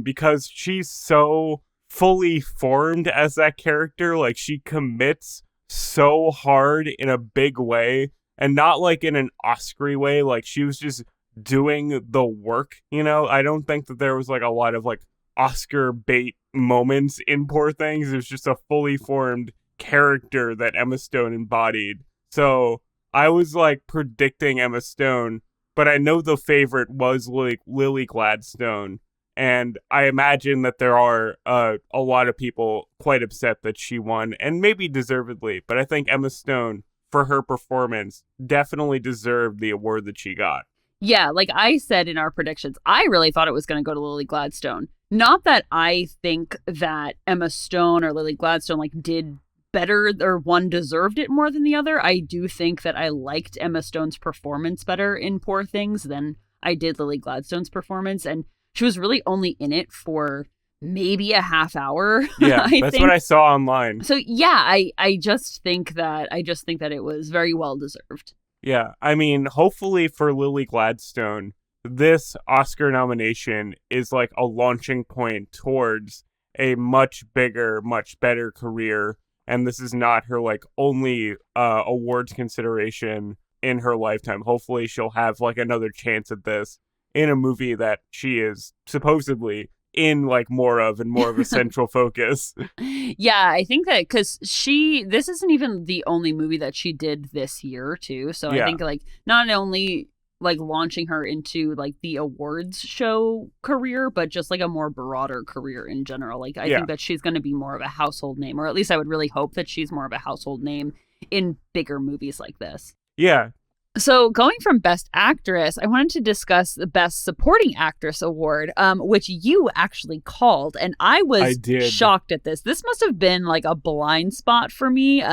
Because she's so fully formed as that character. Like, she commits so hard in a big way, and not like in an Oscar-y way. Like, she was just doing the work, you know? I don't think that there was like a lot of like Oscar bait moments in Poor Things. It was just a fully formed character that Emma Stone embodied. So I was like predicting Emma Stone, but I know the favorite was Lily Gladstone. And I imagine that there are a lot of people quite upset that she won, and maybe deservedly. But I think Emma Stone, for her performance, definitely deserved the award that she got. Yeah, like I said in our predictions, I really thought it was going to go to Lily Gladstone. Not that I think that Emma Stone or Lily Gladstone like did better or one deserved it more than the other. I do think that I liked Emma Stone's performance better in Poor Things than I did Lily Gladstone's performance, and she was really only in it for maybe a half hour. Yeah, that's what I saw online. So yeah, I just think that it was very well deserved. Yeah, I mean, hopefully for Lily Gladstone, this Oscar nomination is like a launching point towards a much bigger, much better career. And this is not her like only awards consideration in her lifetime. Hopefully she'll have like another chance at this in a movie that she is supposedly in like more of a central focus. Yeah, I think that because this isn't even the only movie that she did this year too. So I think like not only like launching her into like the awards show career, but just like a more broader career in general. Like I think that she's going to be more of a household name, or at least I would really hope that she's more of a household name in bigger movies like this. Yeah. So going from Best Actress, I wanted to discuss the Best Supporting Actress award, which you actually called. And I did. Shocked at this. This must have been like a blind spot for me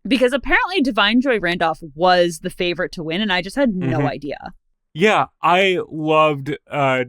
because apparently Divine Joy Randolph was the favorite to win. And I just had no idea. Yeah, I loved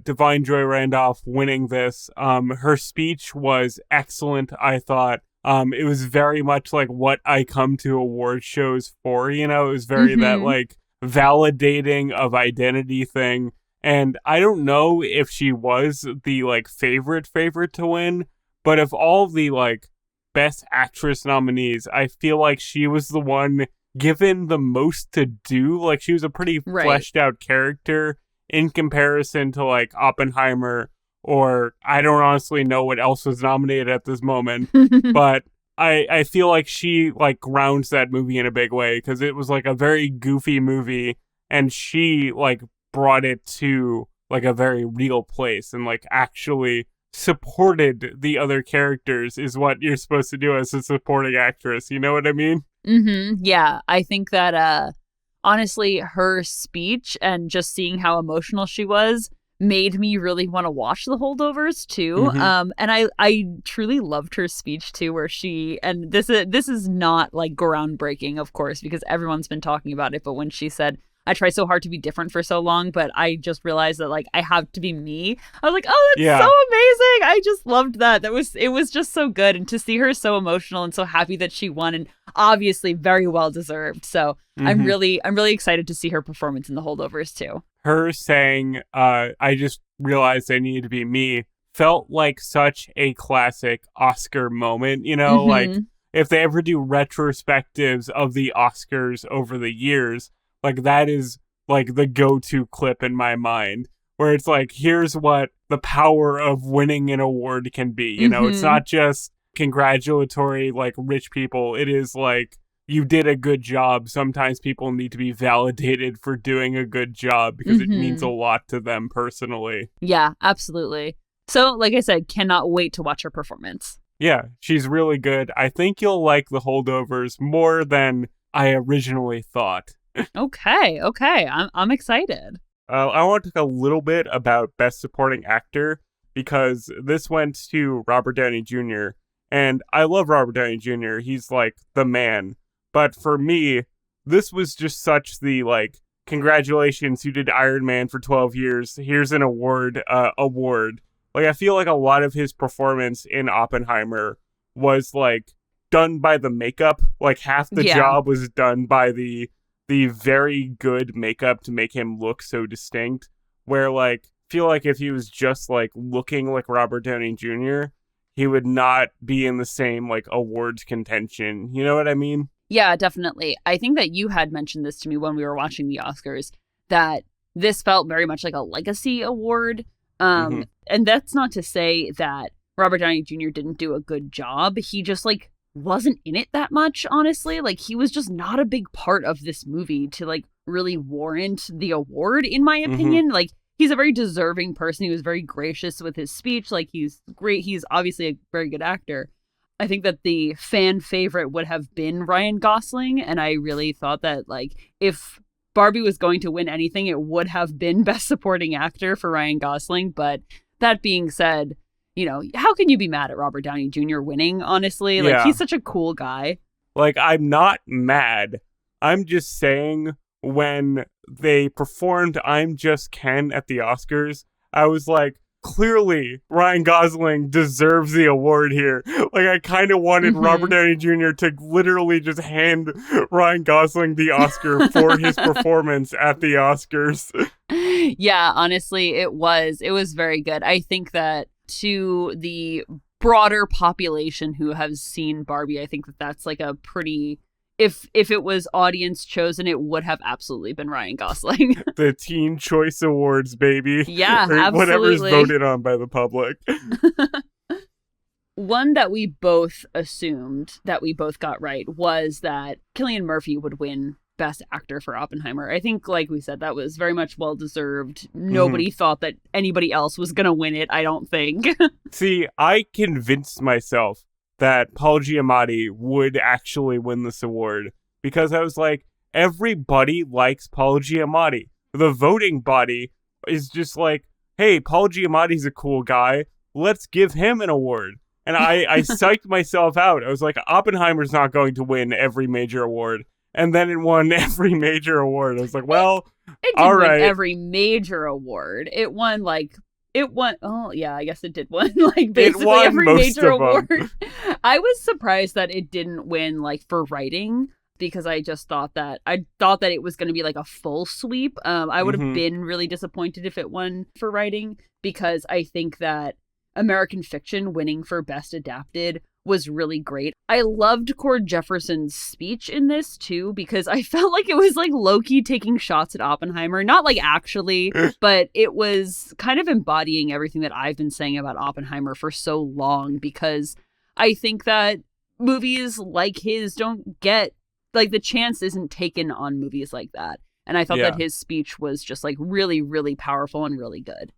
Divine Joy Randolph winning this. Her speech was excellent, I thought. It was very much like what I come to award shows for, you know? It was very that like validating of identity thing. And I don't know if she was the like favorite to win, but of all the like best actress nominees, I feel like she was the one given the most to do. Like she was a pretty fleshed out character in comparison to like Oppenheimer, or I don't honestly know what else was nominated at this moment, but I feel like she like grounds that movie in a big way because it was like a very goofy movie, and she like brought it to like a very real place and like actually supported the other characters is what you're supposed to do as a supporting actress. You know what I mean? Yeah, I think that honestly, her speech and just seeing how emotional she was made me really want to watch The Holdovers too. And I truly loved her speech too, where she, and this is not like groundbreaking, of course, because everyone's been talking about it, but when she said, I try so hard to be different for so long, but I just realized that like I have to be me. I was like, oh, that's so amazing. I just loved that. It was just so good. And to see her so emotional and so happy that she won, and obviously very well deserved. So I'm really excited to see her performance in The Holdovers too. Her saying, I just realized I needed to be me, felt like such a classic Oscar moment, you know, like if they ever do retrospectives of the Oscars over the years, like that is like the go-to clip in my mind, where it's like, here's what the power of winning an award can be. You know, it's not just congratulatory, like rich people. It is like, you did a good job. Sometimes people need to be validated for doing a good job because it means a lot to them personally. Yeah, absolutely. So, like I said, cannot wait to watch her performance. Yeah, she's really good. I think you'll like The Holdovers more than I originally thought. Okay. I'm excited. I want to talk a little bit about Best Supporting Actor because this went to Robert Downey Jr. And I love Robert Downey Jr. He's like the man. But for me, this was just such the like, congratulations, you did Iron Man for 12 years. Here's an award. Like, I feel like a lot of his performance in Oppenheimer was like done by the makeup. Like half the job was done by the very good makeup to make him look so distinct, where like feel like if he was just like looking like Robert Downey Jr., he would not be in the same like awards contention. You know what I mean? Yeah, definitely. I think that you had mentioned this to me when we were watching the Oscars, that this felt very much like a legacy award. And that's not to say that Robert Downey Jr. didn't do a good job. He just like wasn't in it that much, honestly. Like he was just not a big part of this movie to like really warrant the award, in my opinion. Like he's a very deserving person. He was very gracious with his speech. Like he's great. He's obviously a very good actor. I think that the fan favorite would have been Ryan Gosling, and I really thought that like if Barbie was going to win anything, it would have been Best Supporting Actor for Ryan Gosling. But that being said, you know, how can you be mad at Robert Downey Jr. winning, honestly? Like, he's such a cool guy. Like, I'm not mad. I'm just saying when they performed I'm Just Ken at the Oscars, I was like, clearly Ryan Gosling deserves the award here. Like, I kind of wanted Robert Downey Jr. to literally just hand Ryan Gosling the Oscar for his performance at the Oscars. Yeah, honestly, it was very good. I think that to the broader population who has seen Barbie, I think that that's like a pretty, if it was audience chosen, it would have absolutely been Ryan Gosling. The Teen Choice Awards, baby. Yeah, absolutely. Whatever's voted on by the public. One that we both assumed that we both got right was that Cillian Murphy would win Best Actor for Oppenheimer. I think, like we said, that was very much well-deserved. Nobody thought that anybody else was going to win it, I don't think. See, I convinced myself that Paul Giamatti would actually win this award because I was like, everybody likes Paul Giamatti. The voting body is just like, hey, Paul Giamatti's a cool guy. Let's give him an award. And I psyched myself out. I was like, Oppenheimer's not going to win every major award. And then it won every major award. I was like, well, it didn't win every major award. It won like It won. Oh, yeah, I guess it did win, like, It basically won every most major of them. award. I was surprised that it didn't win, like, for writing, because I thought that it was going to be, like, a full sweep. I would have Hmm. been really disappointed if it won for writing, because I think that American Fiction winning for Best Adapted was really great. I loved Cord Jefferson's speech in this too, because I felt like it was like low-key taking shots at Oppenheimer. Not like actually, but it was kind of embodying everything that I've been saying about Oppenheimer for so long, because I think that movies like his don't get, like, the chance isn't taken on movies like that. And I thought that Yeah. his speech was just like really, really powerful and really good.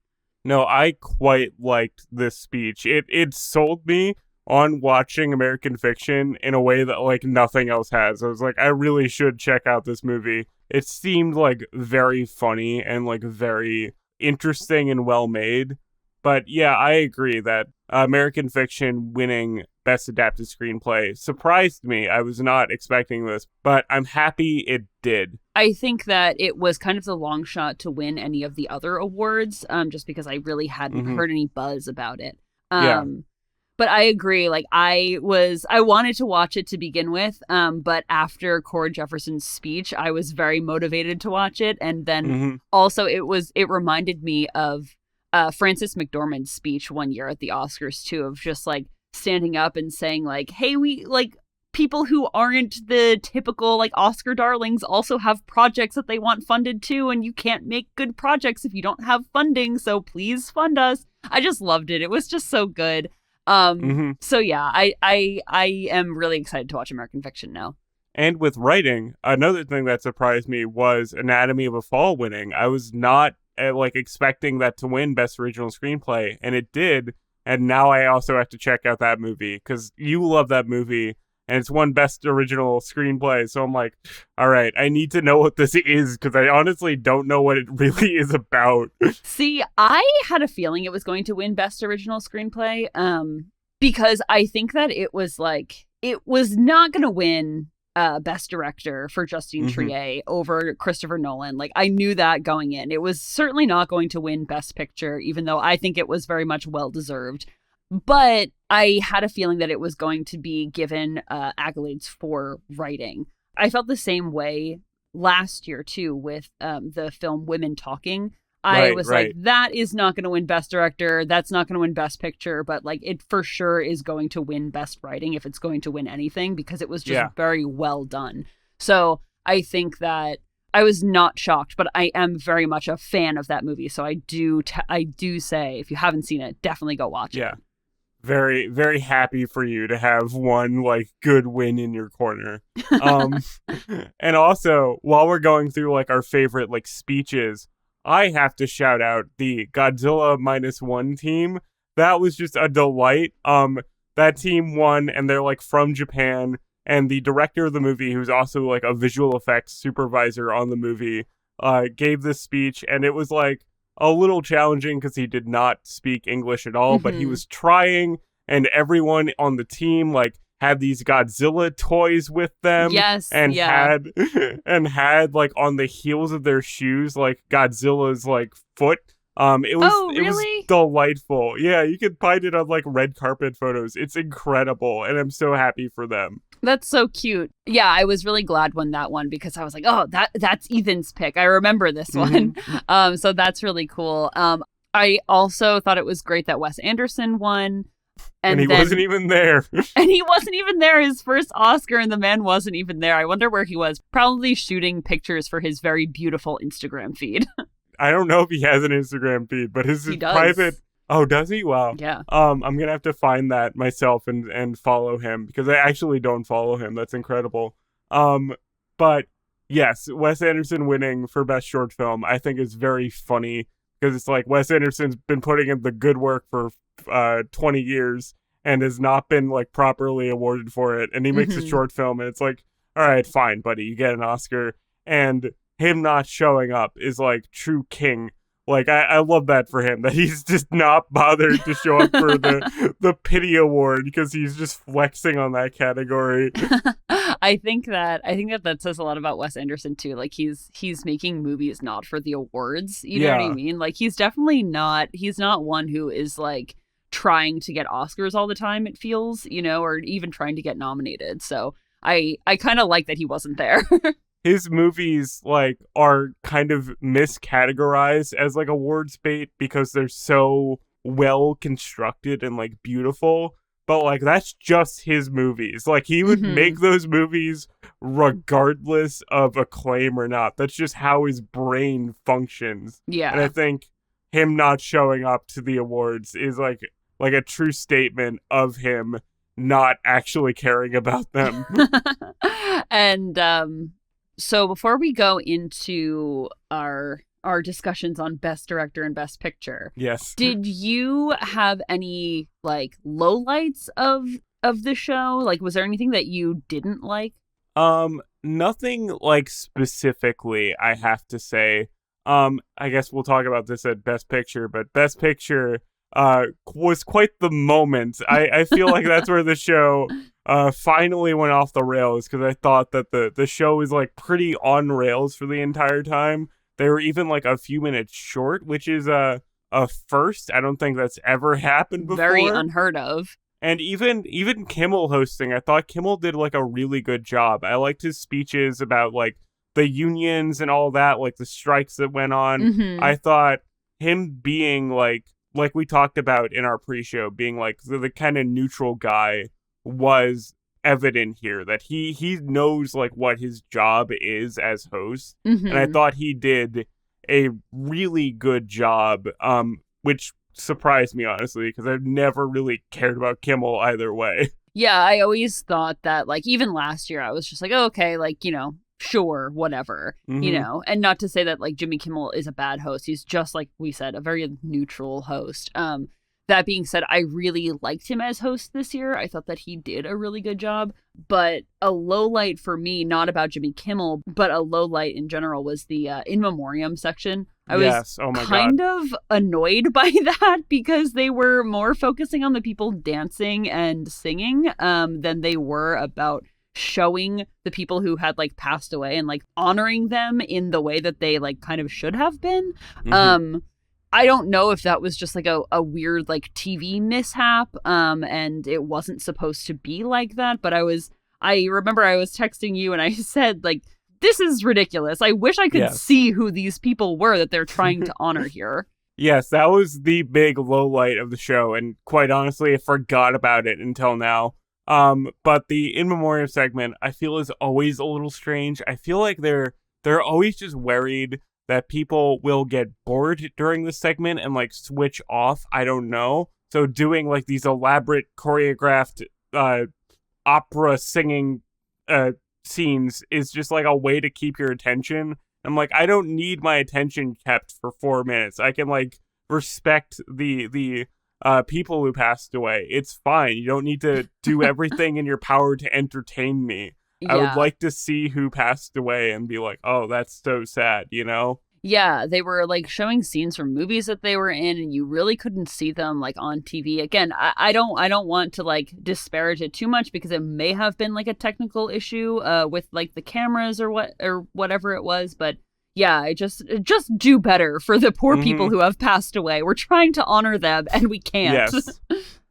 No, I quite liked this speech. It sold me on watching American Fiction in a way that like nothing else has. I was like, I really should check out this movie. It seemed like very funny and like very interesting and well made. But yeah, I agree that American Fiction winning Best Adapted Screenplay surprised me. I was not expecting this, but I'm happy it did. I think that it was kind of the long shot to win any of the other awards, just because I really hadn't Hmm. heard any buzz about it. Yeah. But I agree. Like, I wanted to watch it to begin with, but after Cord Jefferson's speech, I was very motivated to watch it. And then Hmm. also it reminded me of Frances McDormand's speech one year at the Oscars too, of just like standing up and saying like, hey, we like, people who aren't the typical like Oscar darlings also have projects that they want funded too, and you can't make good projects if you don't have funding, so please fund us. I just loved it. It was just so good. Hmm. So yeah, I am really excited to watch American Fiction now. And with writing, another thing that surprised me was Anatomy of a Fall winning. I was not like expecting that to win Best Original Screenplay, and it did. And now I also have to check out that movie because you love that movie, and it's won Best Original Screenplay. So I'm like, all right, I need to know what this is because I honestly don't know what it really is about. See, I had a feeling it was going to win Best Original Screenplay, because I think that it was not going to win Best Director for Justine Hmm. Triet over Christopher Nolan. Like, I knew that going in. It was certainly not going to win Best Picture, even though I think it was very much well-deserved. But I had a feeling that it was going to be given accolades for writing. I felt the same way last year, too, with the film Women Talking. I Right, was like, right. that is not going to win Best Director. That's not going to win Best Picture. But like, it for sure is going to win Best Writing if it's going to win anything, because it was just Yeah. very well done. So I think that I was not shocked, but I am very much a fan of that movie. So I do say, if you haven't seen it, definitely go watch it. Yeah. Very, very happy for you to have one like good win in your corner. Um and also while we're going through like our favorite like speeches, I have to shout out the Godzilla -1 team. That was just a delight. That team won and they're like from Japan, and the director of the movie, who's also like a visual effects supervisor on the movie, gave this speech, and it was like a little challenging because he did not speak English at all, but he was trying, and everyone on the team like had these Godzilla toys with them Yes, and yeah. had like on the heels of their shoes like Godzilla's like foot. It was Oh, it was really? delightful. Yeah, you can find it on like red carpet photos. It's incredible, and I'm so happy for them. That's so cute. Yeah, I was really glad when that one, because I was like, oh, that's Ethan's pick. I remember this Hmm. one. So that's really cool. I also thought it was great that Wes Anderson won. And he And then wasn't even there. and he wasn't even there, his first Oscar, and the man wasn't even there. I wonder where he was. Probably shooting pictures for his very beautiful Instagram feed. I don't know if he has an Instagram feed, but his He does. private. Oh, does he? Wow. Yeah. I'm gonna have to find that myself and follow him because I actually don't follow him. That's incredible. But yes, Wes Anderson winning for best short film, I think is very funny because it's like Wes Anderson's been putting in the good work for 20 years and has not been like properly awarded for it, and he makes a Mhm. short film, and it's like, all right, fine, buddy, you get an Oscar, and him not showing up is like true king Like, I love that for him, that he's just not bothered to show up for the pity award because he's just flexing on that category. I think that says a lot about Wes Anderson too. Like he's making movies not for the awards. You know what I mean? Like he's not one who is like trying to get Oscars all the time, it feels, or even trying to get nominated. So I kind of like that he wasn't there. His movies like are kind of miscategorized as like awards bait because they're so well constructed and like beautiful, but like that's just his movies. Like he would make those movies regardless of acclaim or not. That's just how his brain functions. Yeah. And I think him not showing up to the awards is like a true statement of him not actually caring about them. And so before we go into our discussions on Best Director and Best Picture, yes, did you have any like lowlights of the show? Like, was there anything that you didn't like? Nothing like specifically, I have to say. I guess we'll talk about this at Best Picture, but Best Picture was quite the moment. I feel like that's where the show finally went off the rails, because I thought that the show was like pretty on rails for the entire time. They were even like a few minutes short, which is a first. I don't think that's ever happened before. Very unheard of. And even Kimmel hosting, I thought Kimmel did like a really good job. I liked his speeches about like the unions and all that, like the strikes that went on. I thought him being like we talked about in our pre-show, being like the kind of neutral guy was evident here, that he knows like what his job is as host. And I thought he did a really good job, which surprised me, honestly, because I've never really cared about Kimmel either way. Yeah, I always thought that, like, even last year, I was just like, oh, okay, like, sure, whatever, and not to say that, like, Jimmy Kimmel is a bad host. He's just, like we said, a very neutral host. That being said, I really liked him as host this year. I thought that he did a really good job. But a low light for me, not about Jimmy Kimmel, but a low light in general, was the In Memoriam section. I was kind of annoyed by that, because they were more focusing on the people dancing and singing than they were about showing the people who had like passed away and like honoring them in the way that they like kind of should have been. I don't know if that was just like a weird like TV mishap, and it wasn't supposed to be like that. But I remember I was texting you and I said, like, this is ridiculous. I wish I could see who these people were that they're trying to honor here. Yes, that was the big low light of the show, and quite honestly, I forgot about it until now. But the In Memoriam segment, I feel, is always a little strange. I feel like they're always just worried that people will get bored during the segment and like switch off. I don't know. So doing like these elaborate choreographed opera singing scenes is just like a way to keep your attention. I'm like, I don't need my attention kept for 4 minutes. I can like respect the people who passed away. It's fine. You don't need to do everything in your power to entertain me. I would like to see who passed away and be like, oh, that's so sad, Yeah, they were like showing scenes from movies that they were in, and you really couldn't see them like on TV. Again, I don't want to like disparage it too much, because it may have been like a technical issue with like the cameras or whatever it was, but yeah, just do better for the poor people who have passed away. We're trying to honor them and we can't.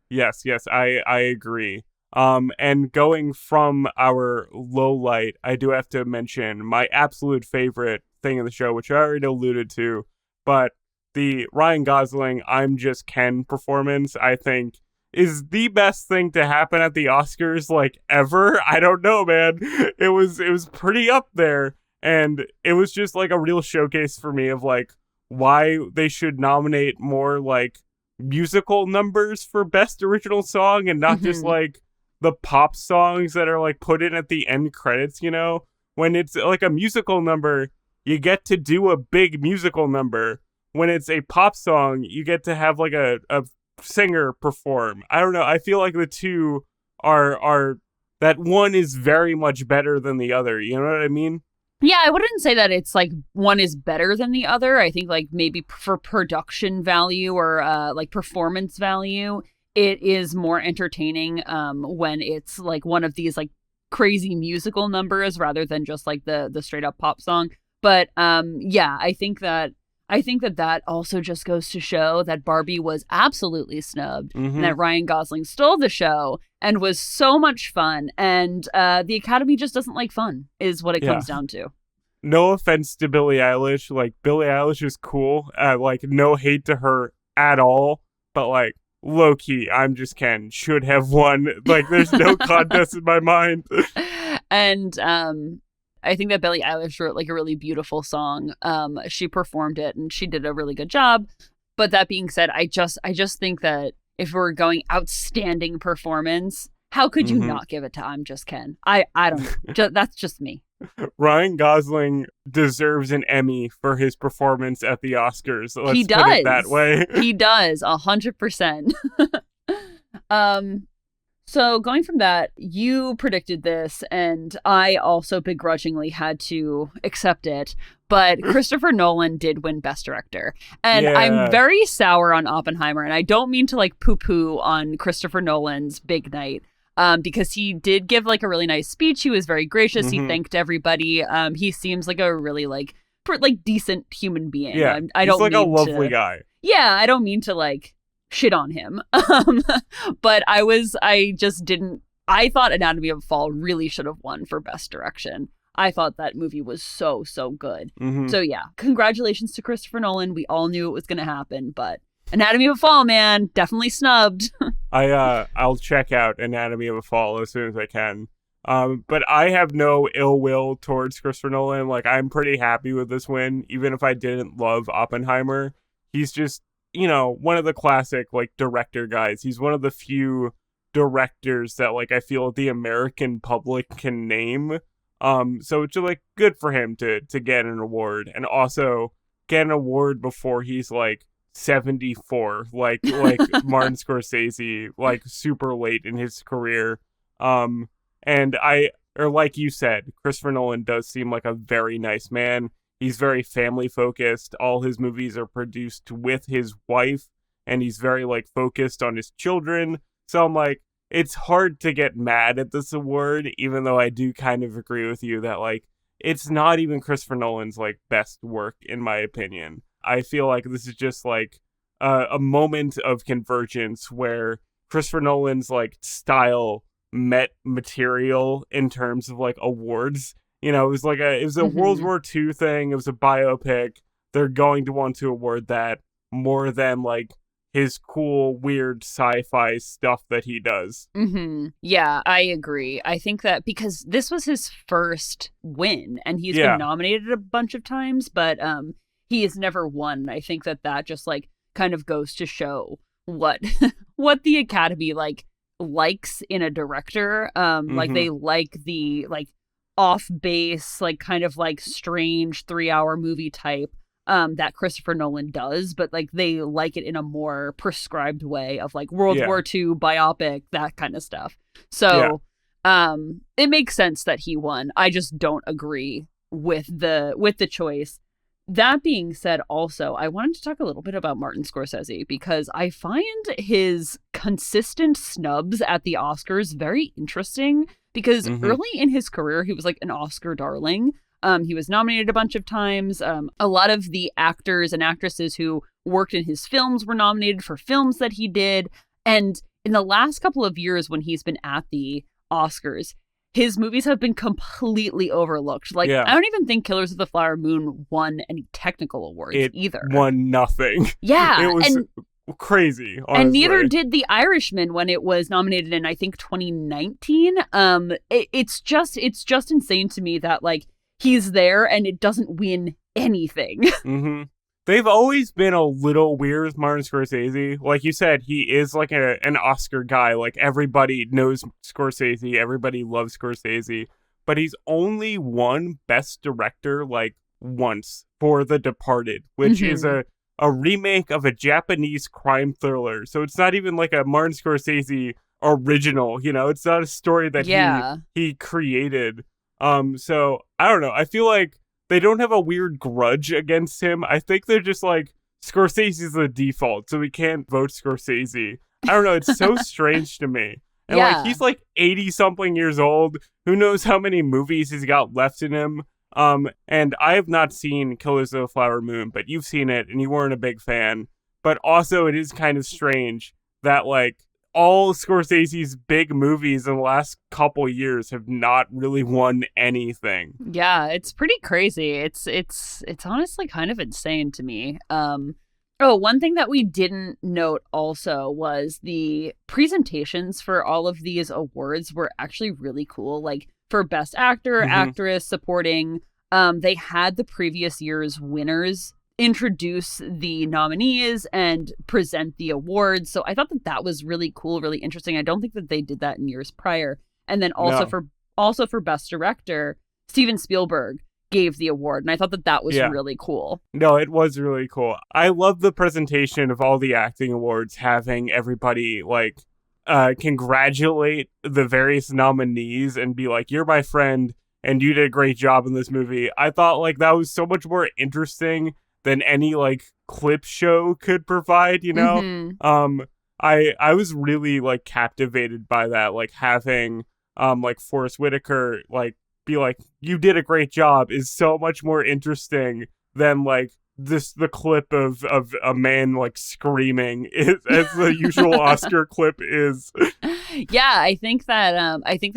Yes, I agree. And going from our low light, I do have to mention my absolute favorite thing in the show, which I already alluded to, but the Ryan Gosling I'm Just Ken performance, I think, is the best thing to happen at the Oscars like ever. I don't know, man. It was pretty up there, and it was just like a real showcase for me of like why they should nominate more like musical numbers for Best Original Song, and not just like the pop songs that are like put in at the end credits. When it's like a musical number, you get to do a big musical number. When it's a pop song, you get to have like a singer perform. I don't know. I feel like the two are that one is very much better than the other. You know what I mean? Yeah, I wouldn't say that it's like one is better than the other. I think like maybe for production value or like performance value, it is more entertaining when it's like one of these like crazy musical numbers rather than just like the straight up pop song. But yeah, I think that that also just goes to show that Barbie was absolutely snubbed and that Ryan Gosling stole the show and was so much fun. And the Academy just doesn't like fun, is what it comes down to. No offense to Billie Eilish. Like, Billie Eilish is cool. Like, no hate to her at all. But, like, low key, I'm Just Ken should have won. Like, there's no contest in my mind. And I think that Billie Eilish wrote like a really beautiful song. She performed it and she did a really good job. But that being said, I just think that if we're going outstanding performance, how could you not give it to I'm Just Ken? I don't know. That's just me. Ryan Gosling deserves an Emmy for his performance at the Oscars. Let's He does. put it that way. He does, 100%. So going from that, you predicted this, and I also begrudgingly had to accept it. But Christopher Nolan did win Best Director. And I'm very sour on Oppenheimer, and I don't mean to like poo-poo on Christopher Nolan's big night. Because he did give like a really nice speech. He was very gracious. He thanked everybody. He seems like a really like decent human being. Yeah, I don't he's like mean a lovely guy. Yeah, I don't mean to like shit on him. But I just didn't. I thought Anatomy of a Fall really should have won for Best Direction. I thought that movie was so good. So yeah, congratulations to Christopher Nolan. We all knew it was going to happen, but Anatomy of a Fall, man, definitely snubbed. I'll check out Anatomy of a Fall as soon as I can. But I have no ill will towards Christopher Nolan. Like, I'm pretty happy with this win, even if I didn't love Oppenheimer. He's just, you know, one of the classic like director guys. He's one of the few directors that like I feel the American public can name. So it's like good for him to get an award, and also get an award before he's like 74, like Martin Scorsese, like super late in his career. And like you said, Christopher Nolan does seem like a very nice man. He's very family focused. All his movies are produced with his wife, and he's very like focused on his children. So I'm like, it's hard to get mad at this award, even though I do kind of agree with you that like it's not even Christopher Nolan's like best work in my opinion. I feel like this is just like a moment of convergence where Christopher Nolan's like style met material in terms of like awards. You know, it was a World War II thing. It was a biopic. They're going to want to award that more than like his cool, weird sci-fi stuff that he does. Yeah, I agree. I think that because this was his first win, and he's been nominated a bunch of times, but he has never won. I think that just like kind of goes to show what what the Academy like likes in a director. Like they like the like off base, like kind of like strange 3-hour movie type that Christopher Nolan does, but like they like it in a more prescribed way of like World War II biopic, that kind of stuff. So it makes sense that he won. I just don't agree with the choice. That being said, also, I wanted to talk a little bit about Martin Scorsese because I find his consistent snubs at the Oscars very interesting because early in his career, he was like an Oscar darling. He was nominated a bunch of times. A lot of the actors and actresses who worked in his films were nominated for films that he did. And in the last couple of years when he's been at the Oscars, his movies have been completely overlooked. Like, I don't even think Killers of the Flower Moon won any technical awards either. It won nothing. Yeah. It was crazy, honestly. And neither did The Irishman when it was nominated in, I think, 2019. It's just insane to me that, like, he's there and it doesn't win anything. They've always been a little weird with Martin Scorsese. Like you said, he is like an Oscar guy. Like everybody knows Scorsese. Everybody loves Scorsese. But he's only won Best Director like once for The Departed, which is a remake of a Japanese crime thriller. So it's not even like a Martin Scorsese original, you know? It's not a story that he created. So I don't know. I feel like they don't have a weird grudge against him. I think they're just like, Scorsese's the default, so we can't vote Scorsese. I don't know. It's so strange to me. And like, he's like 80 something years old. Who knows how many movies he's got left in him. And I have not seen Killers of the Flower Moon, but you've seen it and you weren't a big fan. But also it is kind of strange that like all Scorsese's big movies in the last couple years have not really won anything. Yeah, it's pretty crazy. It's honestly kind of insane to me. Oh, one thing that we didn't note also was the presentations for all of these awards were actually really cool. Like for Best Actor, Actress, Supporting, they had the previous year's winners introduce the nominees and present the awards. So I thought that was really cool, really interesting. I don't think that they did that in years prior. And then also for Best Director, Steven Spielberg gave the award, and I thought that was really cool. No, it was really cool. I love the presentation of all the acting awards, having everybody like congratulate the various nominees and be like, you're my friend and you did a great job in this movie. I thought like that was so much more interesting than any like clip show could provide, you know? I was really like captivated by that, like having like Forrest Whitaker like be like, you did a great job is so much more interesting than like the clip of a man like screaming as the usual Oscar clip is. Yeah, I think that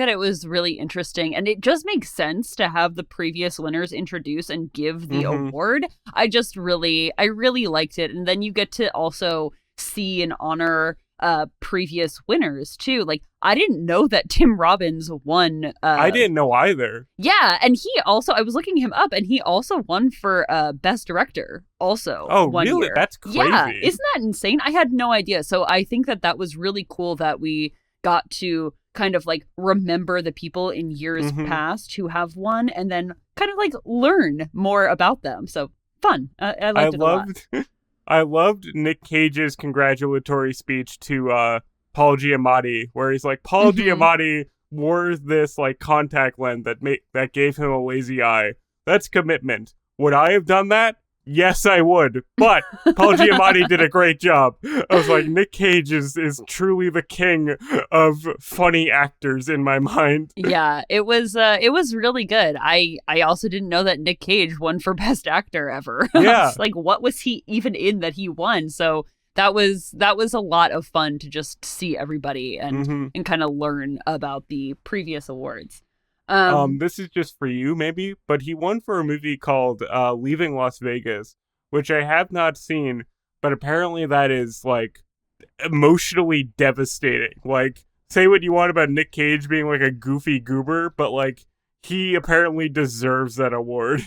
it was really interesting, and it just makes sense to have the previous winners introduce and give the award. I really liked it, and then you get to also see and honor previous winners too. Like I didn't know that Tim Robbins won. I didn't know either. Yeah, and he also, I was looking him up, and he also won for Best Director also. Oh, really? Year. That's crazy. Yeah, isn't that insane? I had no idea. So I think that was really cool that we got to kind of like remember the people in years past who have won, and then kind of like learn more about them. So fun. I liked it a lot. I loved Nick Cage's congratulatory speech to Paul Giamatti, where he's like, Paul Giamatti wore this like contact lens that gave him a lazy eye. That's commitment. Would I have done that? Yes, I would. But Paul Giamatti did a great job. I was like, Nick Cage is truly the king of funny actors in my mind. Yeah, it was really good. I also didn't know that Nick Cage won for Best Actor ever. Yeah. Like, what was he even in that he won? So that was a lot of fun to just see everybody and kind of learn about the previous awards. This is just for you, maybe, but he won for a movie called Leaving Las Vegas, which I have not seen, but apparently that is, like, emotionally devastating. Like, say what you want about Nick Cage being, like, a goofy goober, but, like, he apparently deserves that award.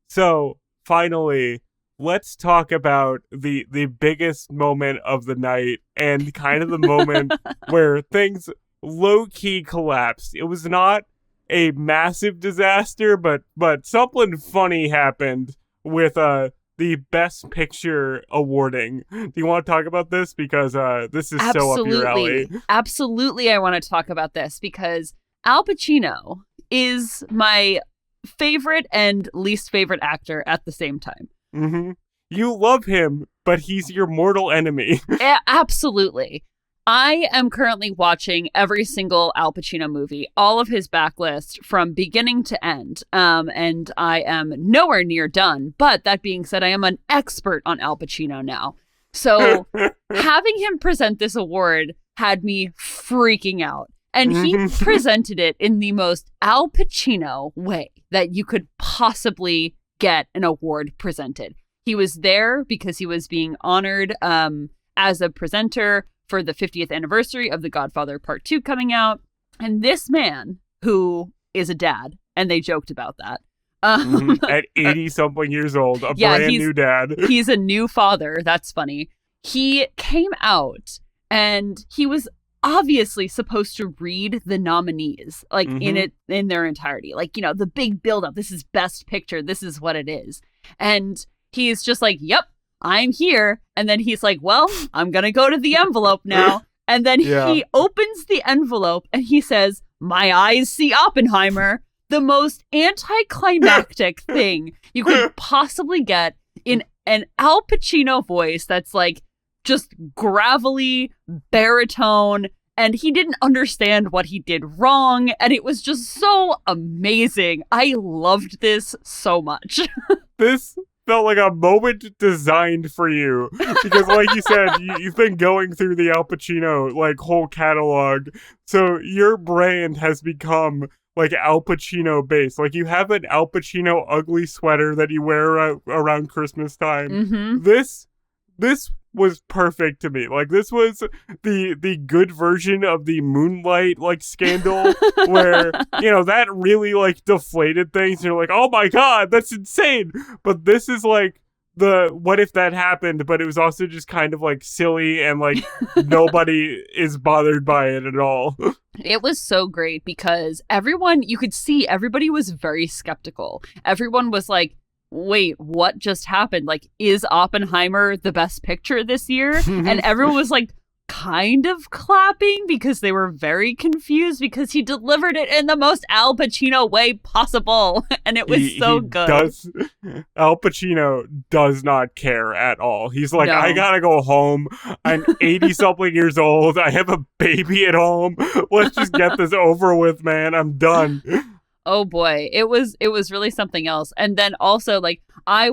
So, finally, let's talk about the biggest moment of the night and kind of the moment where things low-key collapsed. It was not a massive disaster, but something funny happened with the Best Picture awarding. Do you want to talk about this? Because this is so up your alley. Absolutely, I want to talk about this because Al Pacino is my favorite and least favorite actor at the same time. You love him, but he's your mortal enemy. Absolutely. I am currently watching every single Al Pacino movie, all of his backlist from beginning to end. And I am nowhere near done. But that being said, I am an expert on Al Pacino now. So having him present this award had me freaking out. And he presented it in the most Al Pacino way that you could possibly get an award presented. He was there because he was being honored as a presenter for the 50th anniversary of The Godfather Part 2 coming out. And this man, who is a dad, and they joked about that. At 80-something years old, a brand new dad. He's a new father. That's funny. He came out, and he was obviously supposed to read the nominees, like in their entirety. Like, you know, the big buildup. This is Best Picture. This is what it is. And he's just like, yep, I'm here. And then he's like, well, I'm going to go to the envelope now. And then he opens the envelope and he says, my eyes see Oppenheimer. the most anticlimactic thing you could possibly get in an Al Pacino voice that's like just gravelly baritone, and he didn't understand what he did wrong, and it was just so amazing. I loved this so much. This felt like a moment designed for you, because like you said, you've been going through the Al Pacino like whole catalog, so your brand has become like Al Pacino based. Like you have an Al Pacino ugly sweater that you wear around Christmas time. Mm-hmm. This was perfect to me. Like this was the good version of the Moonlight like scandal where, you know, that really like deflated things and you're like, oh my god, that's insane. But this is like the what if that happened, but it was also just kind of like silly and like nobody is bothered by it at all. It was so great because everyone, you could see everybody was very skeptical. Everyone was like, wait, what just happened? Like, is Oppenheimer the best picture this year? And everyone was like kind of clapping because they were very confused because he delivered it in the most Al Pacino way possible. And it was so good. Al Pacino does not care at all. He's like, No. I gotta go home. I'm 80-something years old. I have a baby at home. Let's just get this over with, man. I'm done. Oh boy, it was really something else. And then also, like, I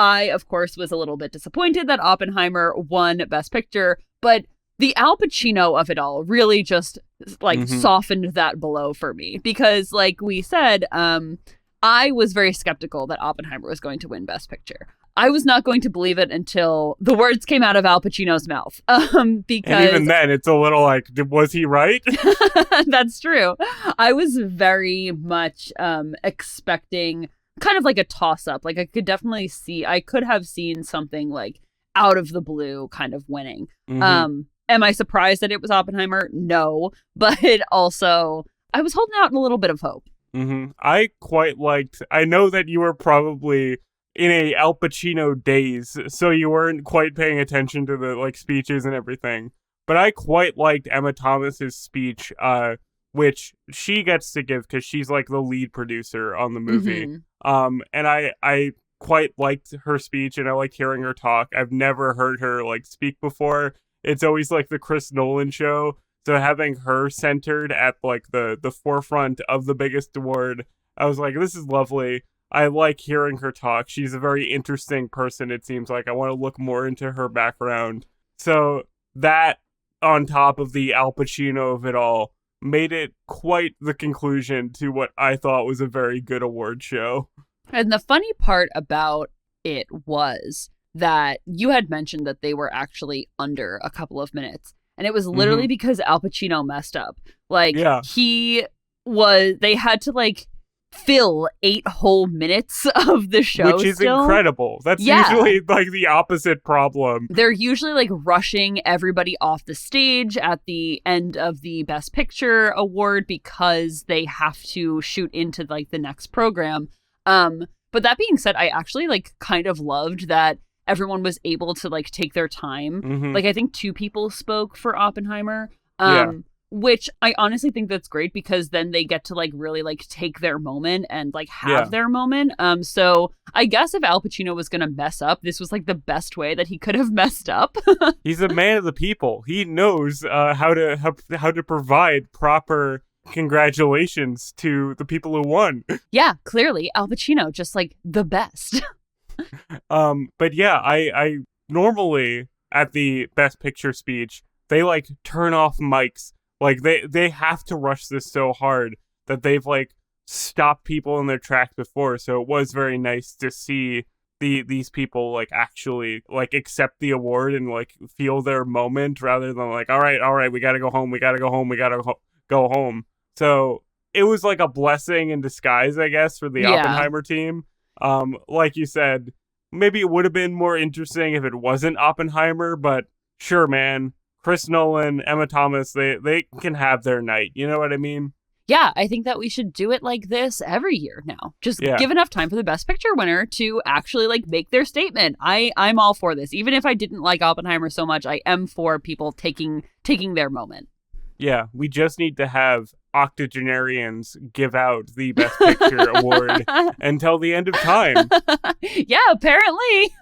of course was a little bit disappointed that Oppenheimer won Best Picture, but the Al Pacino of it all really just like softened that blow for me because, like we said, I was very skeptical that Oppenheimer was going to win Best Picture. I was not going to believe it until the words came out of Al Pacino's mouth. Because and even then, it's a little like, was he right? That's true. I was very much expecting kind of like a toss-up. Like I could have seen something like out of the blue kind of winning. Am I surprised that it was Oppenheimer? No. But also, I was holding out a little bit of hope. I know that you were probably in a Al Pacino daze, so you weren't quite paying attention to the like speeches and everything. But I quite liked Emma Thomas's speech, which she gets to give because she's like the lead producer on the movie. And I quite liked her speech, and I liked hearing her talk. I've never heard her like speak before. It's always like the Chris Nolan show. So having her centered at like the forefront of the biggest award, I was like, this is lovely. I like hearing her talk. She's a very interesting person, it seems like. I want to look more into her background. So that, on top of the Al Pacino of it all, made it quite the conclusion to what I thought was a very good award show. And the funny part about it was that you had mentioned that they were actually under a couple of minutes. And it was literally because Al Pacino messed up. Like, they had to, like, fill 8 whole minutes of the show. Which is still. Incredible. That's usually, like, the opposite problem. They're usually, like, rushing everybody off the stage at the end of the Best Picture award because they have to shoot into, like, the next program. But that being said, I actually, like, kind of loved that everyone was able to like take their time. Like I think 2 people spoke for Oppenheimer, which I honestly think that's great because then they get to like really like take their moment and like have their moment. So I guess if Al Pacino was gonna mess up, this was like the best way that he could have messed up. He's a man of the people. He knows how to provide proper congratulations to the people who won. Yeah, clearly Al Pacino, just like the best. But yeah, I normally at the Best Picture speech, they like turn off mics. Like they have to rush this so hard that they've like stopped people in their tracks before. So it was very nice to see these people like actually like accept the award and like feel their moment rather than like, all right, we gotta go home, we gotta go home. So it was like a blessing in disguise, I guess, for the Oppenheimer team. Like you said, maybe it would have been more interesting if it wasn't Oppenheimer, but sure, man. Chris Nolan, Emma Thomas, they can have their night. You know what I mean? Yeah, I think that we should do it like this every year now. Just give enough time for the Best Picture winner to actually like make their statement. I'm all for this. Even if I didn't like Oppenheimer so much, I am for people taking their moment. Yeah, we just need to have octogenarians give out the Best Picture award until the end of time. Yeah, apparently.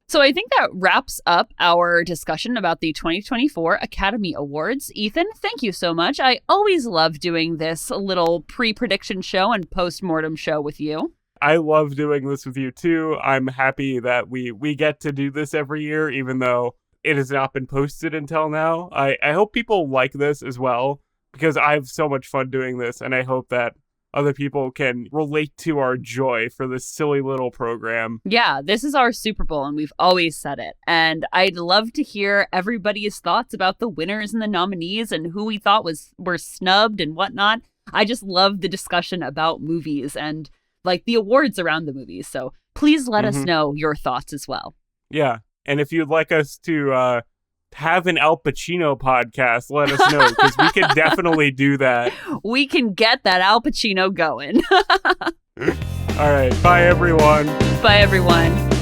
So I think that wraps up our discussion about the 2024 Academy Awards. Ethan, thank you so much. I always love doing this little pre-prediction show and post-mortem show with you. I love doing this with you too. I'm happy that we get to do this every year, even though it has not been posted until now. I hope people like this as well, because I have so much fun doing this, and I hope that other people can relate to our joy for this silly little program. Yeah, this is our Super Bowl, and we've always said it. And I'd love to hear everybody's thoughts about the winners and the nominees and who we thought were snubbed and whatnot. I just love the discussion about movies and like the awards around the movies. So please let us know your thoughts as well. Yeah. And if you'd like us to have an Al Pacino podcast, let us know, because we can definitely do that. We can get that Al Pacino going. All right. Bye, everyone. Bye, everyone.